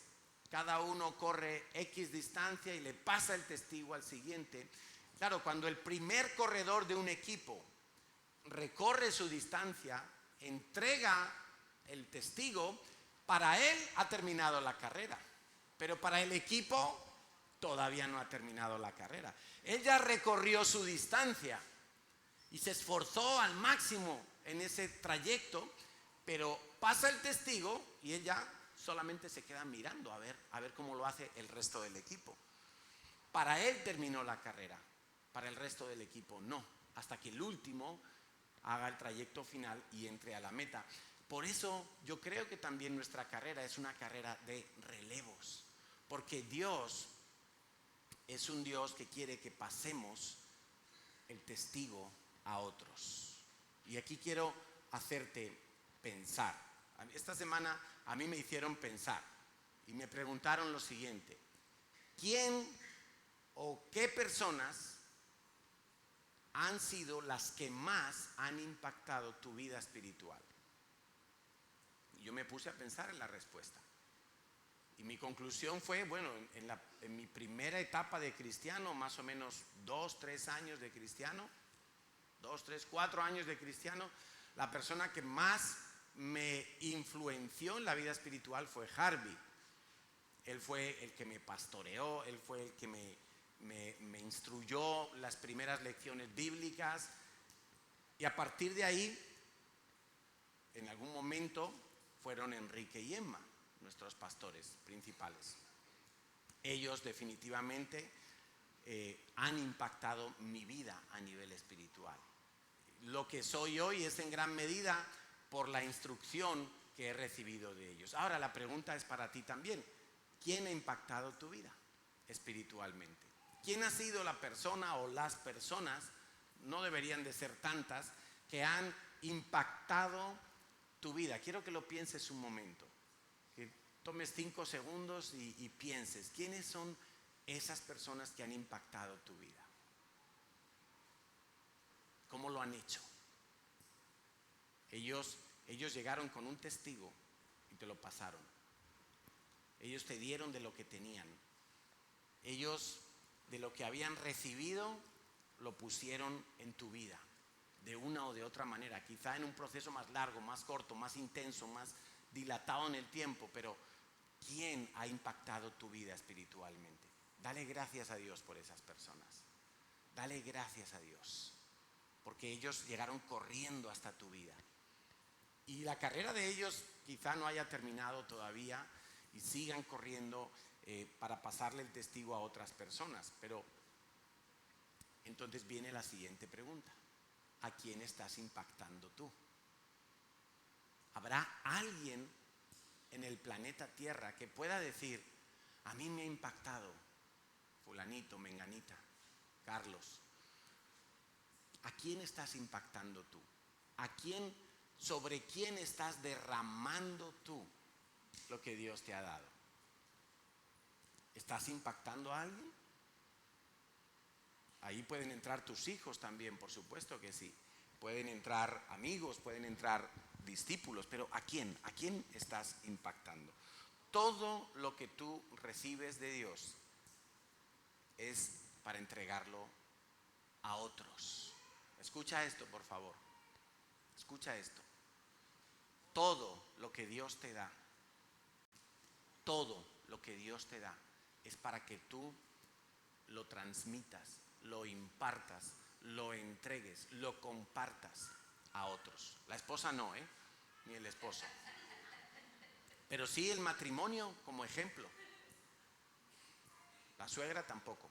cada uno corre X distancia y le pasa el testigo al siguiente. Claro, cuando el primer corredor de un equipo recorre su distancia, entrega el testigo, para él ha terminado la carrera, pero para el equipo todavía no ha terminado la carrera. Él ya recorrió su distancia y se esforzó al máximo en ese trayecto, pero pasa el testigo y él ya solamente se queda mirando a ver cómo lo hace el resto del equipo. Para él terminó la carrera, para el resto del equipo no, hasta que el último haga el trayecto final y entre a la meta. Por eso yo creo que también nuestra carrera es una carrera de relevos, porque Dios es un Dios que quiere que pasemos el testigo a otros. Y aquí quiero hacerte pensar. Esta semana a mí me hicieron pensar y me preguntaron lo siguiente: ¿quién o qué personas han sido las que más han impactado tu vida espiritual? Y yo me puse a pensar en la respuesta. Y mi conclusión fue, bueno, en mi primera etapa de cristiano, más o menos 2, 3 años de cristiano, 2, 3, 4 años de cristiano, la persona que más me influenció en la vida espiritual fue Harvey. Él fue el que me pastoreó, él fue el que me instruyó las primeras lecciones bíblicas. Y a partir de ahí, en algún momento, fueron Enrique y Emma, nuestros pastores principales. Ellos definitivamente han impactado mi vida a nivel espiritual. Lo que soy hoy es en gran medida por la instrucción que he recibido de ellos. Ahora la pregunta es para ti también: ¿quién ha impactado tu vida espiritualmente? ¿Quién ha sido la persona o las personas, no deberían de ser tantas, que han impactado tu vida? Quiero que lo pienses un momento, que tomes 5 segundos y pienses, ¿quiénes son esas personas que han impactado tu vida? ¿Cómo lo han hecho? Ellos llegaron con un testigo y te lo pasaron. Ellos te dieron de lo que tenían. Ellos de lo que habían recibido lo pusieron en tu vida, de una o de otra manera, quizá en un proceso más largo, más corto, más intenso, más dilatado en el tiempo, pero ¿quién ha impactado tu vida espiritualmente? Dale gracias a Dios por esas personas. Dale gracias a Dios, porque ellos llegaron corriendo hasta tu vida. Y la carrera de ellos quizá no haya terminado todavía y sigan corriendo para pasarle el testigo a otras personas. Pero entonces viene la siguiente pregunta: ¿a quién estás impactando tú? ¿Habrá alguien en el planeta Tierra que pueda decir: a mí me ha impactado fulanito, menganita, Carlos? ¿A quién estás impactando tú? ¿Sobre quién estás derramando tú lo que Dios te ha dado? ¿Estás impactando a alguien? Ahí pueden entrar tus hijos también, por supuesto que sí. Pueden entrar amigos, pueden entrar discípulos, pero ¿a quién? ¿A quién estás impactando? Todo lo que tú recibes de Dios es para entregarlo a otros. Escucha esto, por favor. Escucha esto. Todo lo que Dios te da, todo lo que Dios te da, es para que tú lo transmitas, lo impartas, lo entregues, lo compartas a otros. La esposa no, ni el esposo. Pero sí el matrimonio como ejemplo. La suegra tampoco.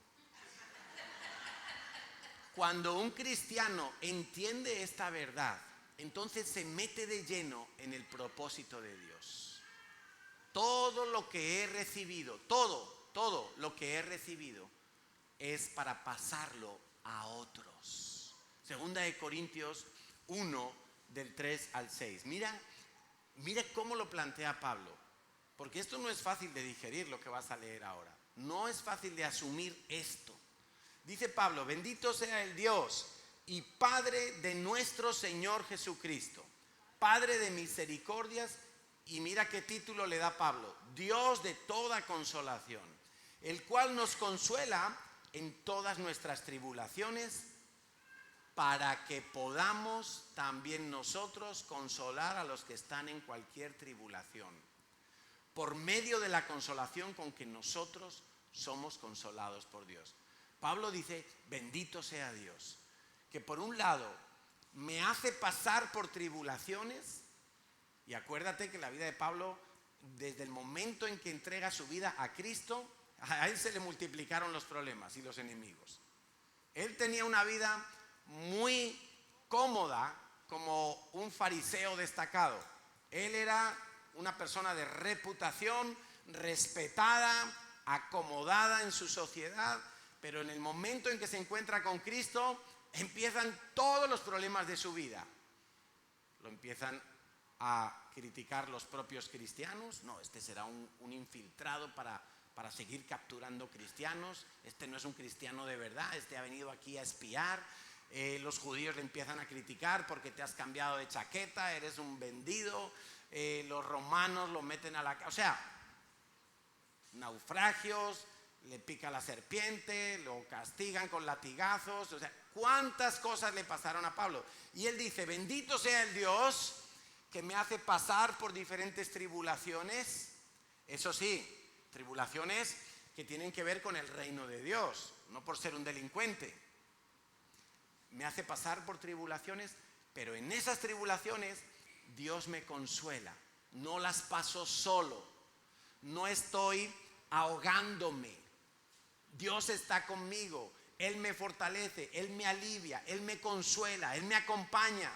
Cuando un cristiano entiende esta verdad, entonces se mete de lleno en el propósito de Dios. Todo lo que he recibido, todo lo que he recibido es para pasarlo a otros. Segunda de Corintios 1, del 3 al 6. Mira cómo lo plantea Pablo, porque esto no es fácil de digerir, lo que vas a leer ahora. No es fácil de asumir esto. Dice Pablo: bendito sea el Dios y Padre de nuestro Señor Jesucristo, Padre de misericordias. Y mira qué título le da Pablo: Dios de toda consolación, el cual nos consuela en todas nuestras tribulaciones, para que podamos también nosotros consolar a los que están en cualquier tribulación, por medio de la consolación con que nosotros somos consolados por Dios. Pablo dice: bendito sea Dios, que por un lado me hace pasar por tribulaciones. Y acuérdate que la vida de Pablo, desde el momento en que entrega su vida a Cristo, a él se le multiplicaron los problemas y los enemigos. Él tenía una vida muy cómoda como un fariseo destacado. Él era una persona de reputación, respetada, acomodada en su sociedad, pero en el momento en que se encuentra con Cristo, empiezan todos los problemas de su vida. Lo empiezan a criticar los propios cristianos. No, este será un infiltrado para seguir capturando cristianos. Este no es un cristiano de verdad, este ha venido aquí a espiar. Los judíos le empiezan a criticar porque te has cambiado de chaqueta, eres un vendido. Los romanos lo meten a la... O sea, naufragios, le pica la serpiente, lo castigan con latigazos. O sea, cuántas cosas le pasaron a Pablo. Y él dice: bendito sea el Dios que me hace pasar por diferentes tribulaciones. Eso sí, tribulaciones que tienen que ver con el reino de Dios, no por ser un delincuente. Me hace pasar por tribulaciones, pero en esas tribulaciones Dios me consuela. No las paso solo, no estoy ahogándome. Dios está conmigo, Él me fortalece, Él me alivia, Él me consuela, Él me acompaña.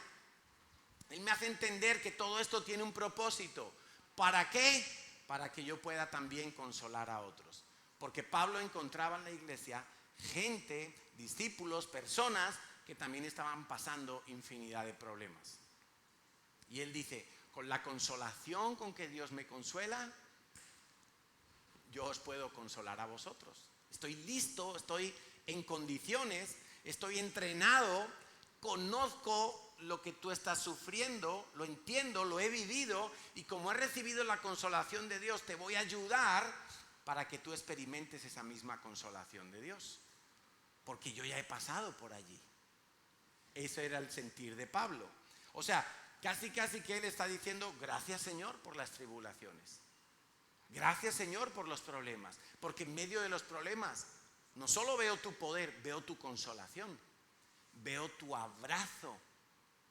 Él me hace entender que todo esto tiene un propósito. ¿Para qué? Para que yo pueda también consolar a otros. Porque Pablo encontraba en la iglesia gente, discípulos, personas que también estaban pasando infinidad de problemas. Y él dice: con la consolación con que Dios me consuela, yo os puedo consolar a vosotros. Estoy listo, estoy en condiciones, estoy entrenado, conozco lo que tú estás sufriendo, lo entiendo, lo he vivido, y como he recibido la consolación de Dios, te voy a ayudar para que tú experimentes esa misma consolación de Dios. Porque yo ya he pasado por allí. Eso era el sentir de Pablo. O sea, casi que él está diciendo, gracias Señor por las tribulaciones. Gracias Señor por los problemas. Porque en medio de los problemas no solo veo tu poder, veo tu consolación. Veo tu abrazo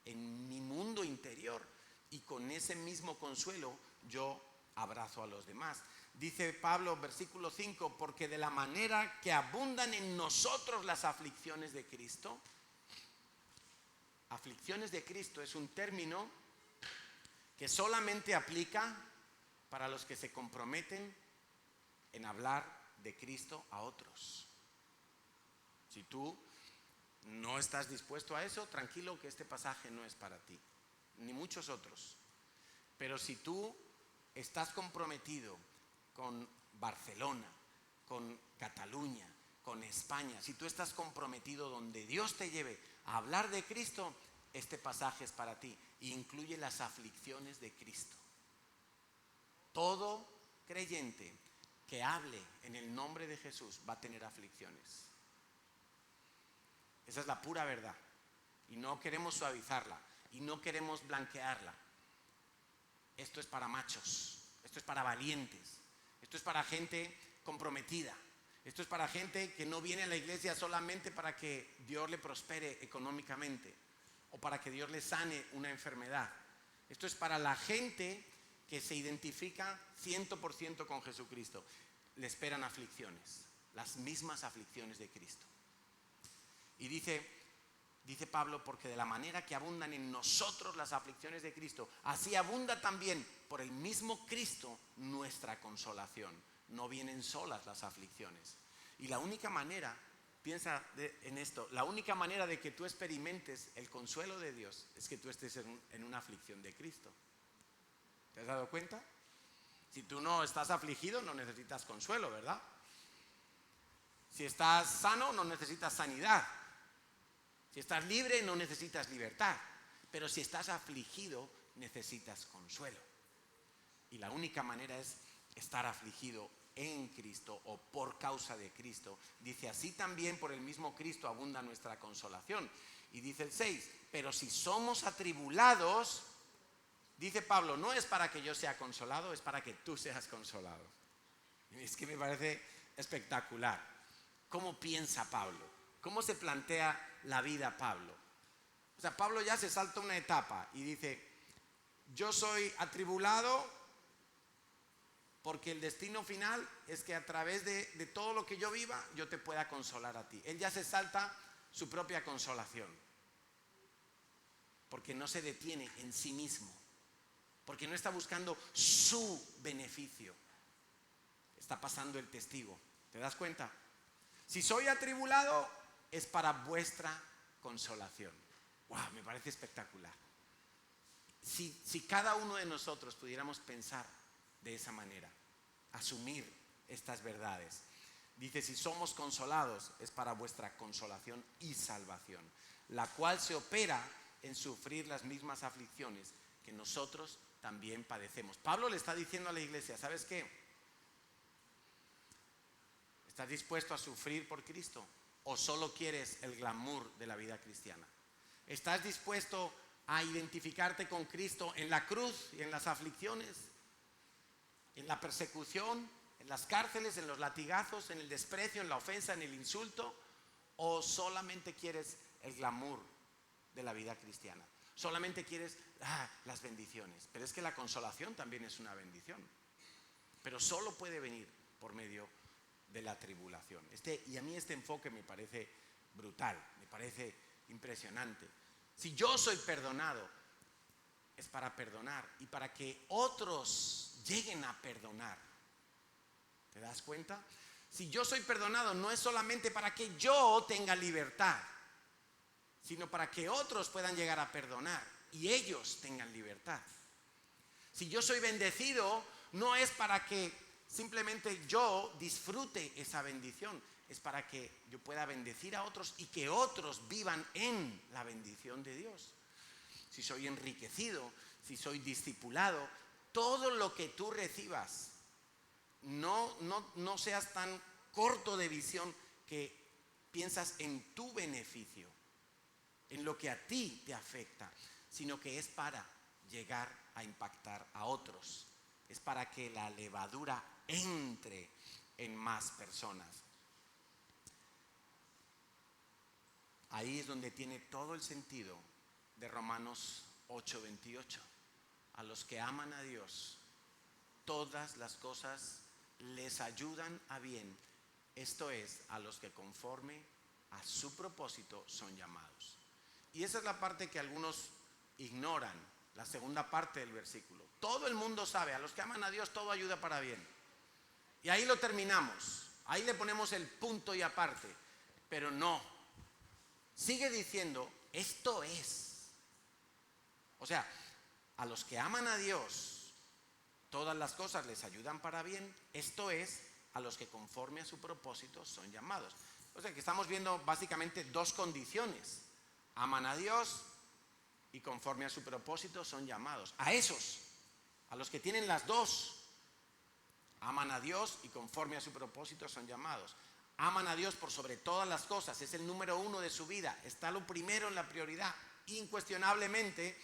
en mi mundo interior. Y con ese mismo consuelo yo abrazo a los demás. Dice Pablo, versículo 5, porque de la manera que abundan en nosotros las aflicciones de Cristo. Aflicciones de Cristo es un término que solamente aplica para los que se comprometen en hablar de Cristo a otros. Si tú no estás dispuesto a eso, tranquilo que este pasaje no es para ti, ni muchos otros. Pero si tú estás comprometido con Barcelona, con Cataluña, con España, si tú estás comprometido donde Dios te lleve a hablar de Cristo, este pasaje es para ti e incluye las aflicciones de Cristo. Todo creyente que hable en el nombre de Jesús va a tener aflicciones. Esa es la pura verdad. Y no queremos suavizarla y no queremos blanquearla. Esto es para machos, esto es para valientes, esto es para gente comprometida. Esto es para gente que no viene a la iglesia solamente para que Dios le prospere económicamente o para que Dios le sane una enfermedad. Esto es para la gente que se identifica 100% con Jesucristo. Le esperan aflicciones, las mismas aflicciones de Cristo. Y dice Pablo, porque de la manera que abundan en nosotros las aflicciones de Cristo, así abunda también por el mismo Cristo nuestra consolación. No vienen solas las aflicciones. Y la única manera, piensa en esto, la única manera de que tú experimentes el consuelo de Dios es que tú estés en una aflicción de Cristo. ¿Te has dado cuenta? Si tú no estás afligido, no necesitas consuelo, ¿verdad? Si estás sano, no necesitas sanidad. Si estás libre, no necesitas libertad. Pero si estás afligido, necesitas consuelo. Y la única manera es estar afligido en Cristo o por causa de Cristo. Dice, así también por el mismo Cristo abunda nuestra consolación. Y dice el 6, pero si somos atribulados, dice Pablo, no es para que yo sea consolado, es para que tú seas consolado. Es que me parece espectacular. ¿Cómo piensa Pablo? ¿Cómo se plantea la vida Pablo? O sea, Pablo ya se salta una etapa y dice, yo soy atribulado porque el destino final es que a través de todo lo que yo viva, yo te pueda consolar a ti. Él ya se salta su propia consolación. Porque no se detiene en sí mismo. Porque no está buscando su beneficio. Está pasando el testigo. ¿Te das cuenta? Si soy atribulado, es para vuestra consolación. ¡Wow! Me parece espectacular. Si cada uno de nosotros pudiéramos pensar de esa manera, asumir estas verdades. Dice, si somos consolados, es para vuestra consolación y salvación, la cual se opera en sufrir las mismas aflicciones que nosotros también padecemos. Pablo le está diciendo a la iglesia, ¿sabes qué? ¿Estás dispuesto a sufrir por Cristo? ¿O solo quieres el glamour de la vida cristiana? ¿Estás dispuesto a identificarte con Cristo en la cruz y en las aflicciones? ¿En la persecución? ¿En las cárceles? ¿En los latigazos? ¿En el desprecio? ¿En la ofensa? ¿En el insulto? ¿O solamente quieres el glamour de la vida cristiana? Solamente quieres las bendiciones. Pero es que la consolación también es una bendición. Pero solo puede venir por medio de la tribulación. Y a mí este enfoque me parece brutal, me parece impresionante. Si yo soy perdonado, es para perdonar y para que otros lleguen a perdonar. ¿Te das cuenta? Si yo soy perdonado, no es solamente para que yo tenga libertad, sino para que otros puedan llegar a perdonar y ellos tengan libertad. Si yo soy bendecido, no es para que simplemente yo disfrute esa bendición, es para que yo pueda bendecir a otros y que otros vivan en la bendición de Dios. si soy enriquecido, si soy discipulado, todo lo que tú recibas, no seas tan corto de visión que piensas en tu beneficio, en lo que a ti te afecta, sino que es para llegar a impactar a otros. Es para que la levadura entre en más personas. Ahí es donde tiene todo el sentido de Romanos 8:28. A los que aman a Dios, todas las cosas les ayudan a bien. Esto es, a los que conforme a su propósito son llamados. Y esa es la parte que algunos ignoran, la segunda parte del versículo. Todo el mundo sabe, a los que aman a Dios todo ayuda para bien. Y ahí lo terminamos, ahí le ponemos el punto y aparte. Pero no, sigue diciendo, esto es. O sea, a los que aman a Dios, todas las cosas les ayudan para bien. Esto es, a los que conforme a su propósito son llamados. O sea, que estamos viendo básicamente dos condiciones. Aman a Dios y conforme a su propósito son llamados. A esos, a los que tienen las dos. Aman a Dios y conforme a su propósito son llamados. Aman a Dios por sobre todas las cosas, es el número uno de su vida, está lo primero en la prioridad, incuestionablemente,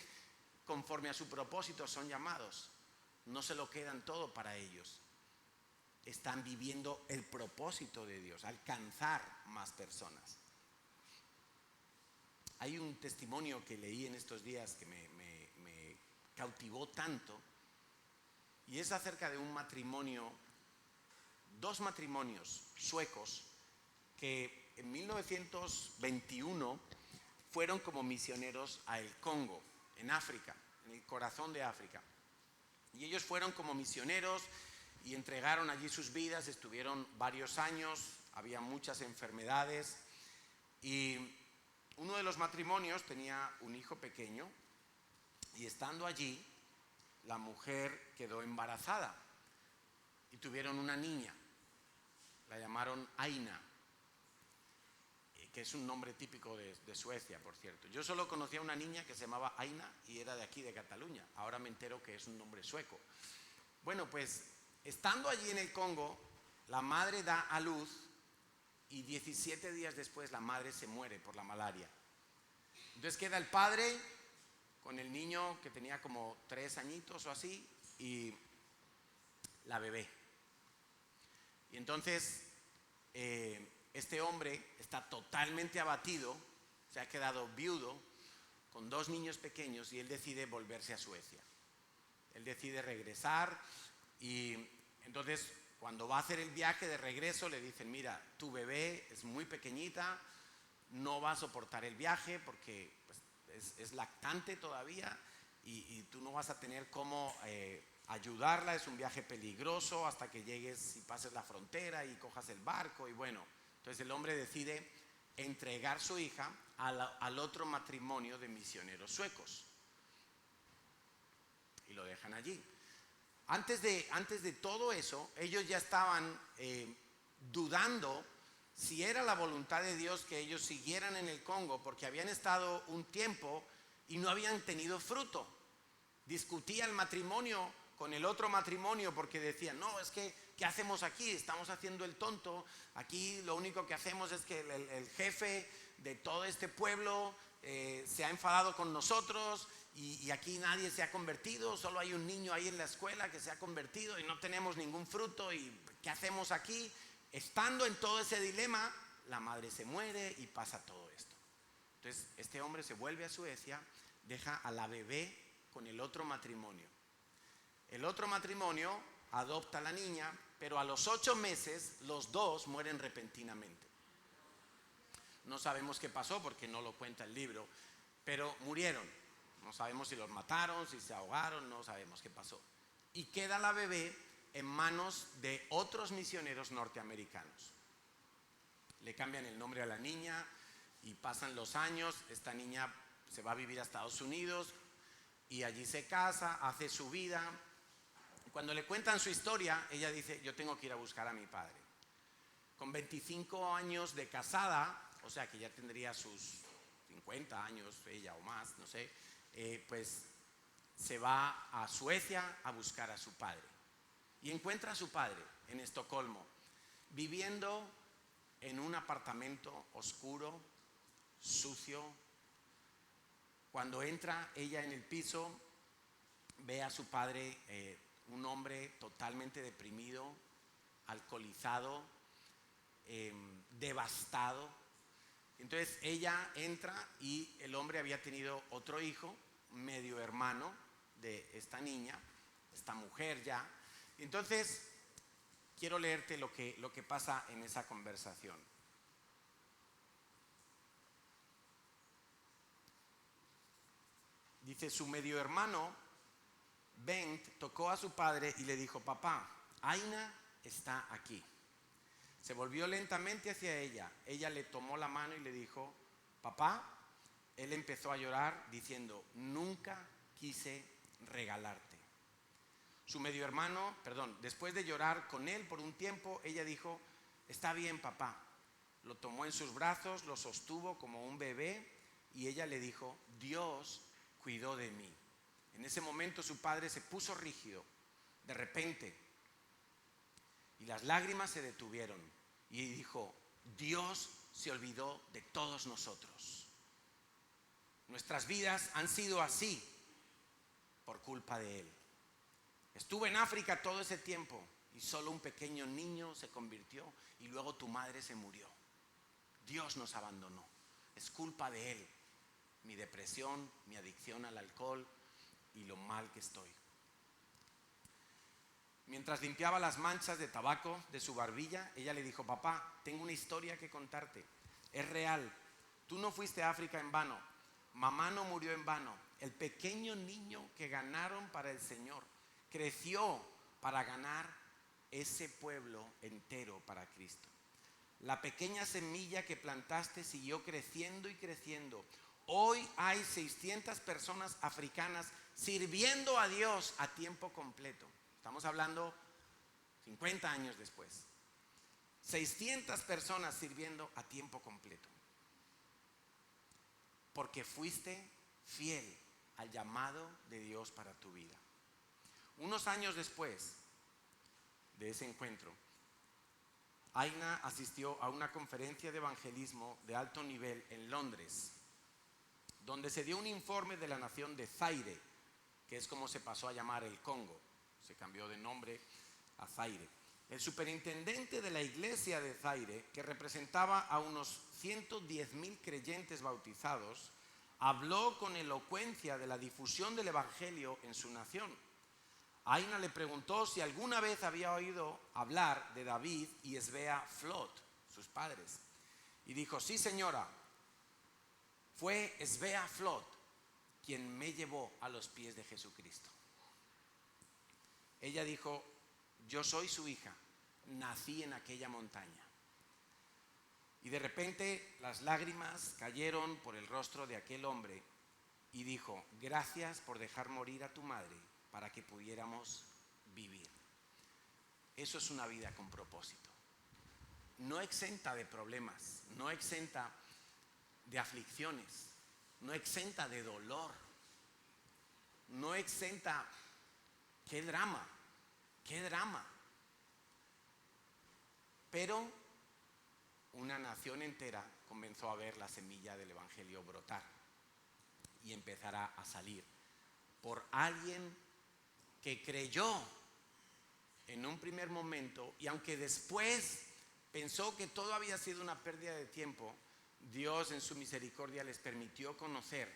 conforme a su propósito son llamados. No se lo quedan todo para ellos. Están viviendo el propósito de Dios, alcanzar más personas. Hay un testimonio que leí en estos días que me cautivó tanto, y es acerca de un matrimonio, dos matrimonios suecos que en 1921 fueron como misioneros a el Congo, en África, en el corazón de África. Y ellos fueron como misioneros y entregaron allí sus vidas, estuvieron varios años, había muchas enfermedades y uno de los matrimonios tenía un hijo pequeño y estando allí la mujer quedó embarazada y tuvieron una niña, la llamaron Aina, que es un nombre típico de Suecia, por cierto. Yo solo conocía a una niña que se llamaba Aina y era de aquí, de Cataluña. Ahora me entero que es un nombre sueco. Bueno, pues estando allí en el Congo, la madre da a luz y 17 días después la madre se muere por la malaria. Entonces queda el padre con el niño que tenía como 3 añitos o así y la bebé. Y entonces este hombre está totalmente abatido, se ha quedado viudo con 2 niños pequeños y él decide volverse a Suecia. Él decide regresar y entonces cuando va a hacer el viaje de regreso le dicen, mira, tu bebé es muy pequeñita, no va a soportar el viaje porque pues, es lactante todavía y tú no vas a tener cómo ayudarla, es un viaje peligroso hasta que llegues y pases la frontera y cojas el barco y bueno, entonces el hombre decide entregar su hija al otro matrimonio de misioneros suecos y lo dejan allí. Antes de todo eso, ellos ya estaban dudando si era la voluntad de Dios que ellos siguieran en el Congo, porque habían estado un tiempo y no habían tenido fruto. Discutía el matrimonio con el otro matrimonio porque decían, no, es que, ¿qué hacemos aquí? Estamos haciendo el tonto. Aquí lo único que hacemos es que el jefe de todo este pueblo se ha enfadado con nosotros y aquí nadie se ha convertido, solo hay un niño ahí en la escuela que se ha convertido y no tenemos ningún fruto y ¿qué hacemos aquí? Estando en todo ese dilema, la madre se muere y pasa todo esto. Entonces este hombre se vuelve a Suecia, deja a la bebé con el otro matrimonio. El otro matrimonio adopta a la niña, pero a los 8 meses los dos mueren repentinamente. No sabemos qué pasó porque no lo cuenta el libro, pero murieron. No sabemos si los mataron, si se ahogaron, no sabemos qué pasó. Y queda la bebé en manos de otros misioneros norteamericanos. Le cambian el nombre a la niña y pasan los años. Esta niña se va a vivir a Estados Unidos y allí se casa, hace su vida. Cuando le cuentan su historia, ella dice, yo tengo que ir a buscar a mi padre. Con 25 años de casada, o sea que ya tendría sus 50 años ella o más, no sé, pues se va a Suecia a buscar a su padre. Y encuentra a su padre en Estocolmo, viviendo en un apartamento oscuro, sucio. Cuando entra ella en el piso, ve a su padre, un hombre totalmente deprimido, alcoholizado, devastado. Entonces ella entra y el hombre había tenido otro hijo, medio hermano de esta niña, esta mujer ya. Entonces quiero leerte lo que pasa en esa conversación. Dice: su medio hermano Bengt tocó a su padre y le dijo: papá, Aina está aquí. Se volvió lentamente hacia ella. Ella le tomó la mano y le dijo: papá. Él empezó a llorar diciendo: nunca quise regalarte. Su medio hermano, después de llorar con él por un tiempo, ella dijo: está bien, papá. Lo tomó en sus brazos, lo sostuvo como un bebé y ella le dijo: Dios cuidó de mí. En ese momento su padre se puso rígido, de repente, y las lágrimas se detuvieron. Y dijo: Dios se olvidó de todos nosotros. Nuestras vidas han sido así por culpa de Él. Estuve en África todo ese tiempo y solo un pequeño niño se convirtió y luego tu madre se murió. Dios nos abandonó. Es culpa de Él. Mi depresión, mi adicción al alcohol y lo mal que estoy. Mientras limpiaba las manchas de tabaco de su barbilla, ella le dijo: papá, tengo una historia que contarte. Es real. Tú no fuiste a África en vano. Mamá no murió en vano. El pequeño niño que ganaron para el Señor creció para ganar ese pueblo entero para Cristo. La pequeña semilla que plantaste siguió creciendo y creciendo. Hoy hay 600 personas africanas sirviendo a Dios a tiempo completo. Estamos hablando 50 años después. 600 personas sirviendo a tiempo completo. Porque fuiste fiel al llamado de Dios para tu vida. Unos años después de ese encuentro, Aina asistió a una conferencia de evangelismo de alto nivel en Londres, donde se dio un informe de la nación de Zaire, que es como se pasó a llamar el Congo. Se cambió de nombre a Zaire. El superintendente de la iglesia de Zaire, que representaba a unos 110,000 creyentes bautizados, habló con elocuencia de la difusión del evangelio en su nación. Aina le preguntó si alguna vez había oído hablar de David y Svea Flot, sus padres. Y dijo: sí, señora, fue Svea Flot quien me llevó a los pies de Jesucristo. Ella dijo: yo soy su hija, nací en aquella montaña. Y de repente las lágrimas cayeron por el rostro de aquel hombre y dijo: gracias por dejar morir a tu madre para que pudiéramos vivir. Eso es una vida con propósito. No exenta de problemas, no exenta de aflicciones, no exenta de dolor, no exenta. ¡Qué drama! ¡Qué drama! Pero una nación entera comenzó a ver la semilla del evangelio brotar y empezará a salir por alguien que creyó en un primer momento, y aunque después pensó que todo había sido una pérdida de tiempo, Dios en su misericordia les permitió conocer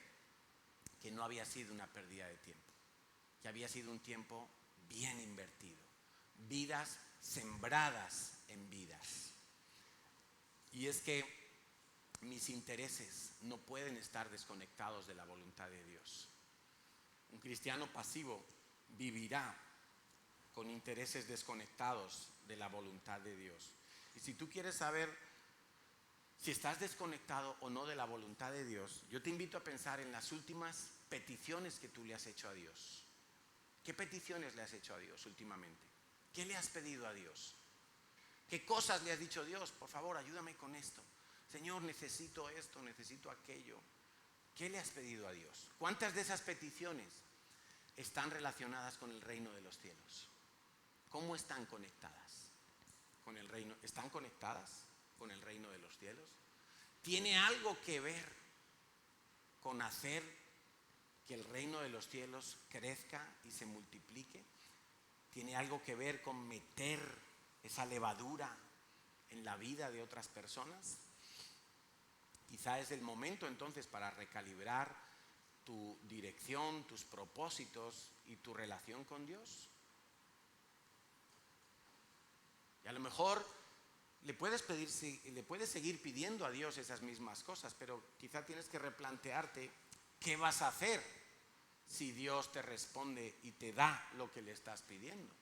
que no había sido una pérdida de tiempo, que había sido un tiempo bien invertido, vidas sembradas en vidas. Y es que mis intereses no pueden estar desconectados de la voluntad de Dios. Un cristiano pasivo vivirá con intereses desconectados de la voluntad de Dios. Y si tú quieres saber si estás desconectado o no de la voluntad de Dios, yo te invito a pensar en las últimas peticiones que tú le has hecho a Dios. ¿Qué peticiones le has hecho a Dios últimamente? ¿Qué le has pedido a Dios? ¿Qué cosas le has dicho a Dios? Por favor, ayúdame con esto. Señor, necesito esto, necesito aquello. ¿Qué le has pedido a Dios? ¿Cuántas de esas peticiones están relacionadas con el reino de los cielos? ¿Cómo están conectadas con el reino? ¿Están conectadas con el reino de los cielos? ¿Tiene algo que ver con hacer que el reino de los cielos crezca y se multiplique? ¿Tiene algo que ver con meter esa levadura en la vida de otras personas? Quizá es el momento entonces para recalibrar tu dirección, tus propósitos y tu relación con Dios. Y a lo mejor le puedes seguir pidiendo a Dios esas mismas cosas, pero quizá tienes que replantearte qué vas a hacer si Dios te responde y te da lo que le estás pidiendo.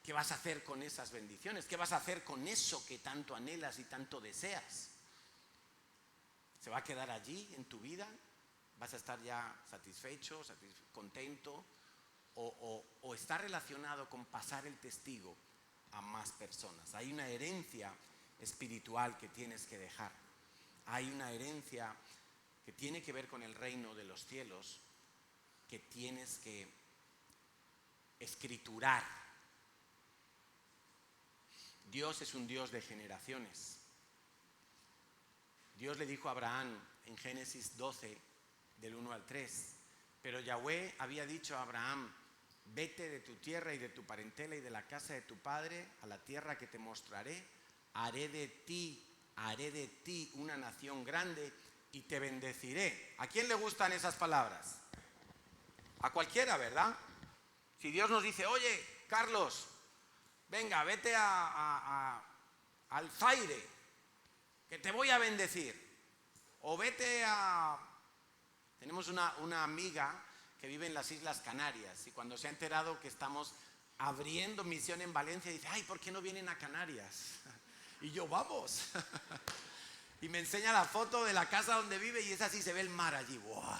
¿Qué vas a hacer con esas bendiciones? ¿Qué vas a hacer con eso que tanto anhelas y tanto deseas? ¿Se va a quedar allí en tu vida? ¿Vas a estar ya satisfecho, contento? ¿O está relacionado con pasar el testigo a más personas? Hay una herencia espiritual que tienes que dejar. Hay una herencia que tiene que ver con el reino de los cielos que tienes que escriturar. Dios es un Dios de generaciones. Dios le dijo a Abraham en Génesis 12, del 1 al 3, pero Yahweh había dicho a Abraham: vete de tu tierra y de tu parentela y de la casa de tu padre a la tierra que te mostraré. Haré de ti una nación grande y te bendeciré. ¿A quién le gustan esas palabras? A cualquiera, ¿verdad? Si Dios nos dice: oye, Carlos, venga, vete al Zaire, que te voy a bendecir. O vete a... Tenemos una amiga que vive en las Islas Canarias y cuando se ha enterado que estamos abriendo misión en Valencia, dice: ay, ¿por qué no vienen a Canarias? Y yo: vamos. Y me enseña la foto de la casa donde vive y es así, se ve el mar allí. ¡Wow!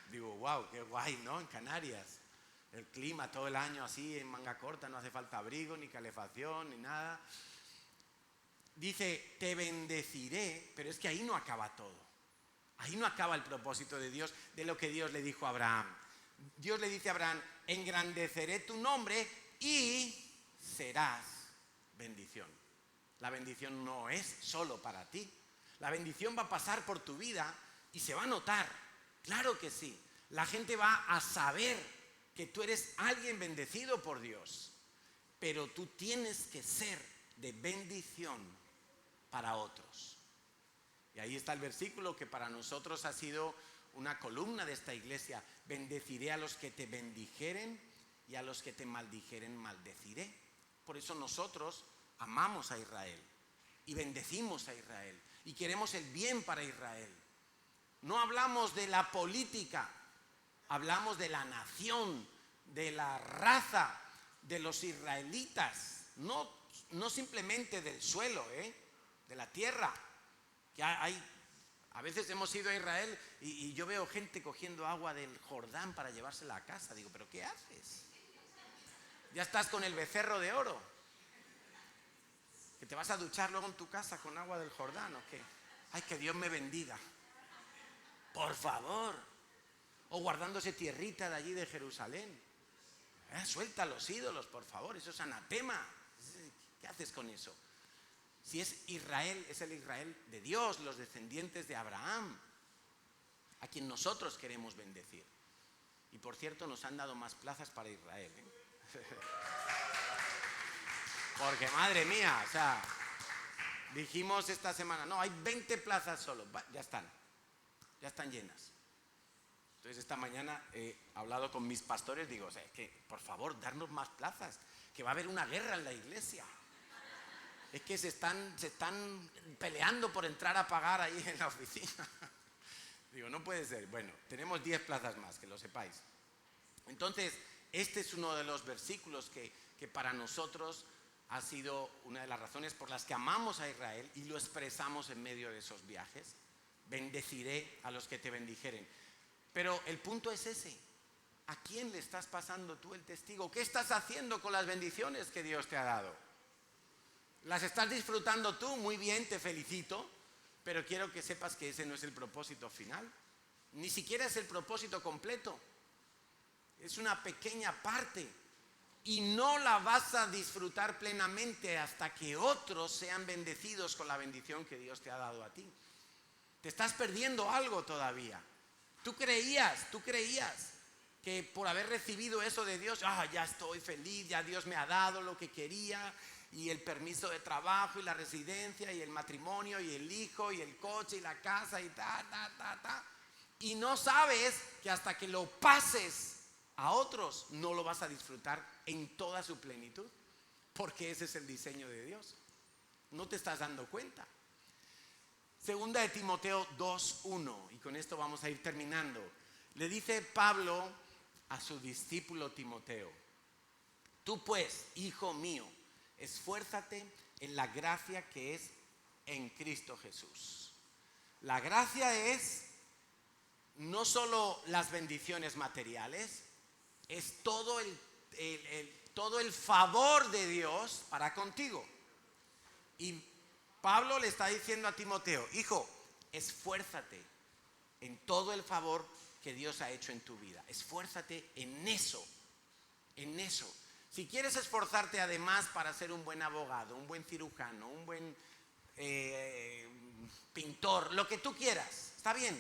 Digo: wow, qué guay, ¿no? En Canarias. El clima todo el año así, en manga corta, no hace falta abrigo, ni calefacción, ni nada. Dice: te bendeciré, pero es que ahí no acaba todo. Ahí no acaba el propósito de Dios, de lo que Dios le dijo a Abraham. Dios le dice a Abraham: engrandeceré tu nombre y serás bendición. La bendición no es solo para ti. La bendición va a pasar por tu vida y se va a notar. Claro que sí. La gente va a saber que tú eres alguien bendecido por Dios. Pero tú tienes que ser de bendición para otros. Y ahí está el versículo que para nosotros ha sido una columna de esta iglesia: bendeciré a los que te bendijeren y a los que te maldijeren maldeciré. Por eso nosotros amamos a Israel y bendecimos a Israel y queremos el bien para Israel. No hablamos de la política, hablamos de la nación, de la raza, de los israelitas, no simplemente del suelo, de la tierra. Que a veces hemos ido a Israel y yo veo gente cogiendo agua del Jordán para llevársela a casa. Digo: ¿pero qué haces? ¿Ya estás con el becerro de oro? ¿Que te vas a duchar luego en tu casa con agua del Jordán o qué? Ay, que Dios me bendiga. Por favor. O guardándose tierrita de allí de Jerusalén. Suelta los ídolos, por favor. Eso es anatema. ¿Qué haces con eso? Si es Israel, es el Israel de Dios, los descendientes de Abraham, a quien nosotros queremos bendecir. Y por cierto, nos han dado más plazas para Israel, Porque madre mía, o sea, dijimos esta semana: no, hay 20 plazas solo. Ya están llenas. Entonces esta mañana he hablado con mis pastores, digo: o sea, que por favor, darnos más plazas, que va a haber una guerra en la iglesia. Es que se están peleando por entrar a pagar ahí en la oficina. Digo: no puede ser. Bueno, tenemos 10 plazas más, que lo sepáis. Entonces, este es uno de los versículos que para nosotros ha sido una de las razones por las que amamos a Israel y lo expresamos en medio de esos viajes. Bendeciré a los que te bendijeren. Pero el punto es ese: ¿a quién le estás pasando tú el testigo? ¿Qué estás haciendo con las bendiciones que Dios te ha dado? ¿Las estás disfrutando tú? Muy bien, te felicito. Pero quiero que sepas que ese no es el propósito final. Ni siquiera es el propósito completo. Es una pequeña parte. Y no la vas a disfrutar plenamente hasta que otros sean bendecidos con la bendición que Dios te ha dado a ti. Te estás perdiendo algo todavía. Tú creías que por haber recibido eso de Dios, ya estoy feliz, ya Dios me ha dado lo que quería, y el permiso de trabajo, y la residencia, y el matrimonio, y el hijo, y el coche, y la casa, y y no sabes que hasta que lo pases a otros, no lo vas a disfrutar en toda su plenitud, porque ese es el diseño de Dios. No te estás dando cuenta. Segunda de Timoteo 2:1, y con esto vamos a ir terminando. Le dice Pablo a su discípulo Timoteo: tú pues, hijo mío, esfuérzate en la gracia que es en Cristo Jesús. La gracia es no solo las bendiciones materiales, es todo el favor de Dios para contigo. Y Pablo le está diciendo a Timoteo: hijo, esfuérzate en todo el favor que Dios ha hecho en tu vida. Esfuérzate en eso, en eso. Si quieres esforzarte además para ser un buen abogado, un buen cirujano, un buen pintor, lo que tú quieras, está bien,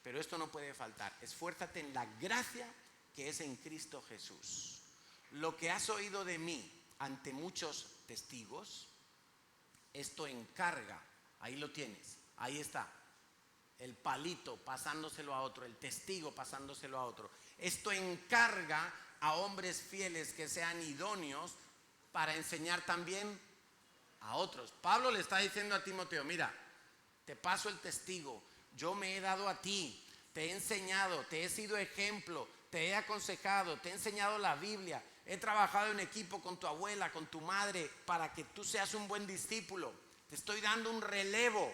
pero esto no puede faltar. Esfuérzate en la gracia que es en Cristo Jesús. Lo que has oído de mí ante muchos testigos, esto encarga, ahí lo tienes, ahí está, el palito pasándoselo a otro, el testigo pasándoselo a otro. Esto encarga a hombres fieles que sean idóneos para enseñar también a otros. Pablo le está diciendo a Timoteo: mira, te paso el testigo, yo me he dado a ti, te he enseñado, te he sido ejemplo, te he aconsejado, te he enseñado la Biblia, he trabajado en equipo con tu abuela, con tu madre, para que tú seas un buen discípulo. Te estoy dando un relevo,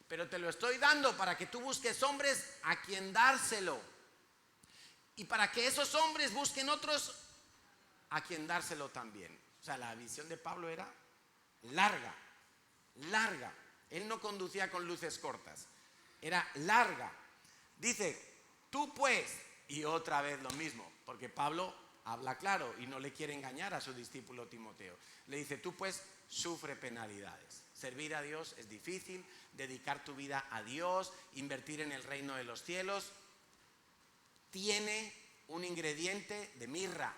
pero te lo estoy dando para que tú busques hombres a quien dárselo, y para que esos hombres busquen otros a quien dárselo también. O sea, la visión de Pablo era larga, larga. Él no conducía con luces cortas, era larga. Dice: tú pues, y otra vez lo mismo, porque Pablo habla claro y no le quiere engañar a su discípulo Timoteo. Le dice: tú pues sufre penalidades. Servir a Dios es difícil, dedicar tu vida a Dios, invertir en el reino de los cielos, tiene un ingrediente de mirra.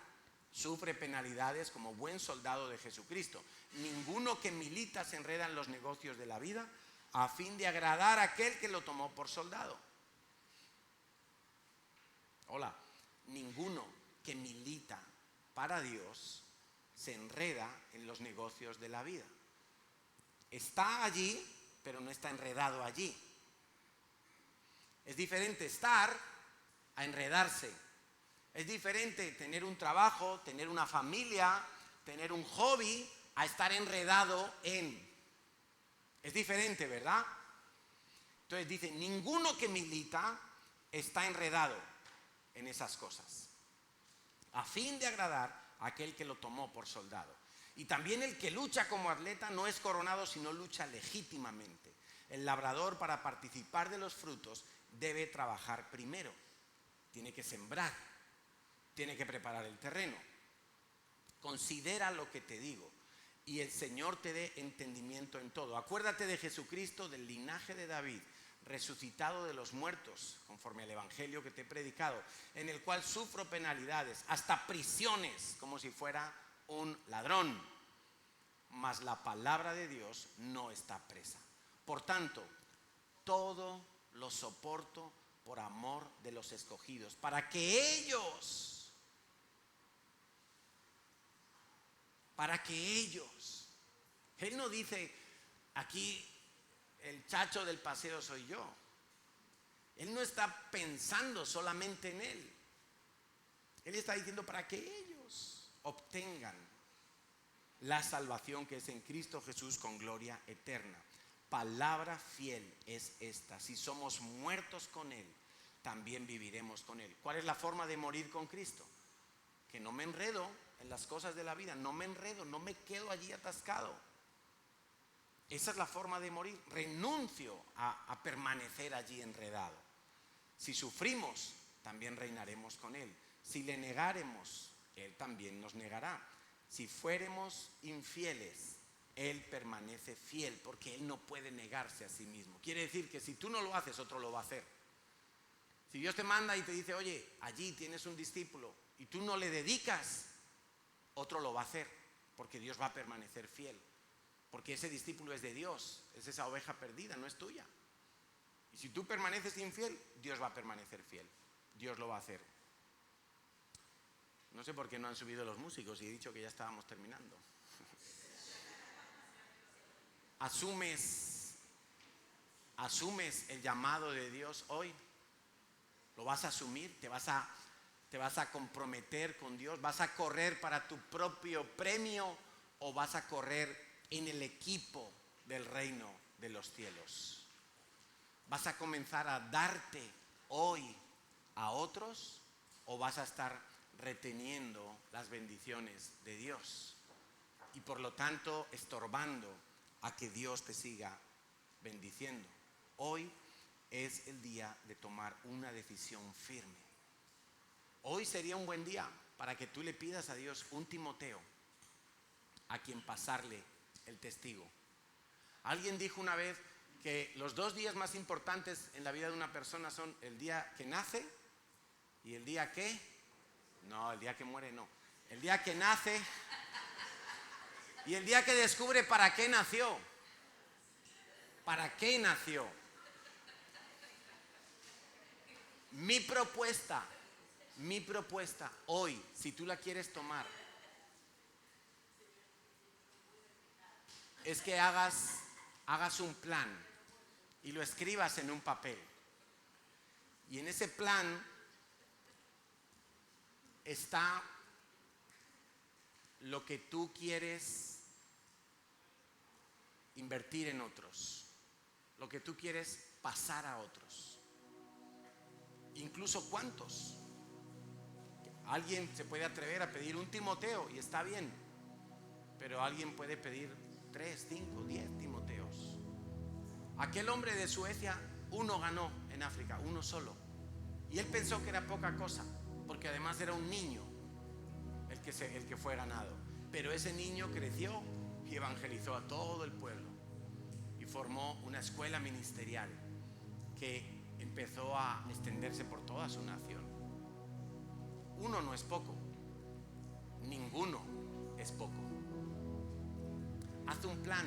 Sufre penalidades como buen soldado de Jesucristo. Ninguno que milita se enreda en los negocios de la vida a fin de agradar a aquel que lo tomó por soldado. Hola, ninguno que milita para Dios se enreda en los negocios de la vida. Está allí, pero no está enredado allí. Es diferente estar a enredarse. Es diferente tener un trabajo, tener una familia, tener un hobby, a estar enredado en. Es diferente, ¿verdad? Entonces dice: ninguno que milita está enredado en esas cosas, a fin de agradar a aquel que lo tomó por soldado. Y también el que lucha como atleta no es coronado, sino lucha legítimamente. El labrador, para participar de los frutos, debe trabajar primero. Tiene que sembrar, tiene que preparar el terreno. Considera lo que te digo, y el Señor te dé entendimiento en todo. Acuérdate de Jesucristo, del linaje de David, resucitado de los muertos, conforme al evangelio que te he predicado, en el cual sufro penalidades, hasta prisiones, como si fuera un ladrón. Mas la palabra de Dios no está presa. Por tanto, todo lo soporto por amor de los escogidos, para que ellos, Él no dice aquí el chacho del paseo soy yo. Él no está pensando solamente en él. Él está diciendo para que ellos obtengan la salvación que es en Cristo Jesús con gloria eterna. Palabra fiel es esta: si somos muertos con Él, también viviremos con Él. ¿Cuál es la forma de morir con Cristo? Que no me enredo en las cosas de la vida, no me enredo, no me quedo allí atascado. Esa es la forma de morir. Renuncio a permanecer allí enredado. Si sufrimos, también reinaremos con Él. Si le negáremos, Él también nos negará. Si fuéramos infieles, Él permanece fiel, porque Él no puede negarse a sí mismo. Quiere decir que si tú no lo haces, otro lo va a hacer. Si Dios te manda y te dice, oye, allí tienes un discípulo, y tú no le dedicas, otro lo va a hacer, porque Dios va a permanecer fiel. Porque ese discípulo es de Dios, es esa oveja perdida, no es tuya. Y si tú permaneces infiel, Dios va a permanecer fiel. Dios lo va a hacer. No sé por qué no han subido los músicos y he dicho que ya estábamos terminando. ¿Asumes el llamado de Dios hoy? ¿Lo vas a asumir? ¿Te vas a comprometer con Dios? ¿Vas a correr para tu propio premio o vas a correr en el equipo del reino de los cielos? ¿Vas a comenzar a darte hoy a otros o vas a estar reteniendo las bendiciones de Dios y por lo tanto estorbando a que Dios te siga bendiciendo? Hoy es el día de tomar una decisión firme. Hoy sería un buen día para que tú le pidas a Dios un Timoteo a quien pasarle el testigo. Alguien dijo una vez que los 2 días más importantes en la vida de una persona son el día que nace y el día que... No, el día que muere no. El día que nace y el día que descubre para qué nació. ¿Para qué nació? Mi propuesta hoy, si tú la quieres tomar, es que hagas un plan y lo escribas en un papel. Y en ese plan está lo que tú quieres invertir en otros, lo que tú quieres pasar a otros. Incluso cuántos. Alguien se puede atrever a pedir un Timoteo y está bien, pero alguien puede pedir 3, 5, 10 Timoteos. Aquel hombre de Suecia, 1 ganó en África, 1 solo. Y él pensó que era poca cosa, porque además era un niño el que fue ganado. Pero ese niño creció y evangelizó a todo el pueblo y formó una escuela ministerial que empezó a extenderse por toda su nación. 1 no es poco, ninguno es poco. Haz un plan.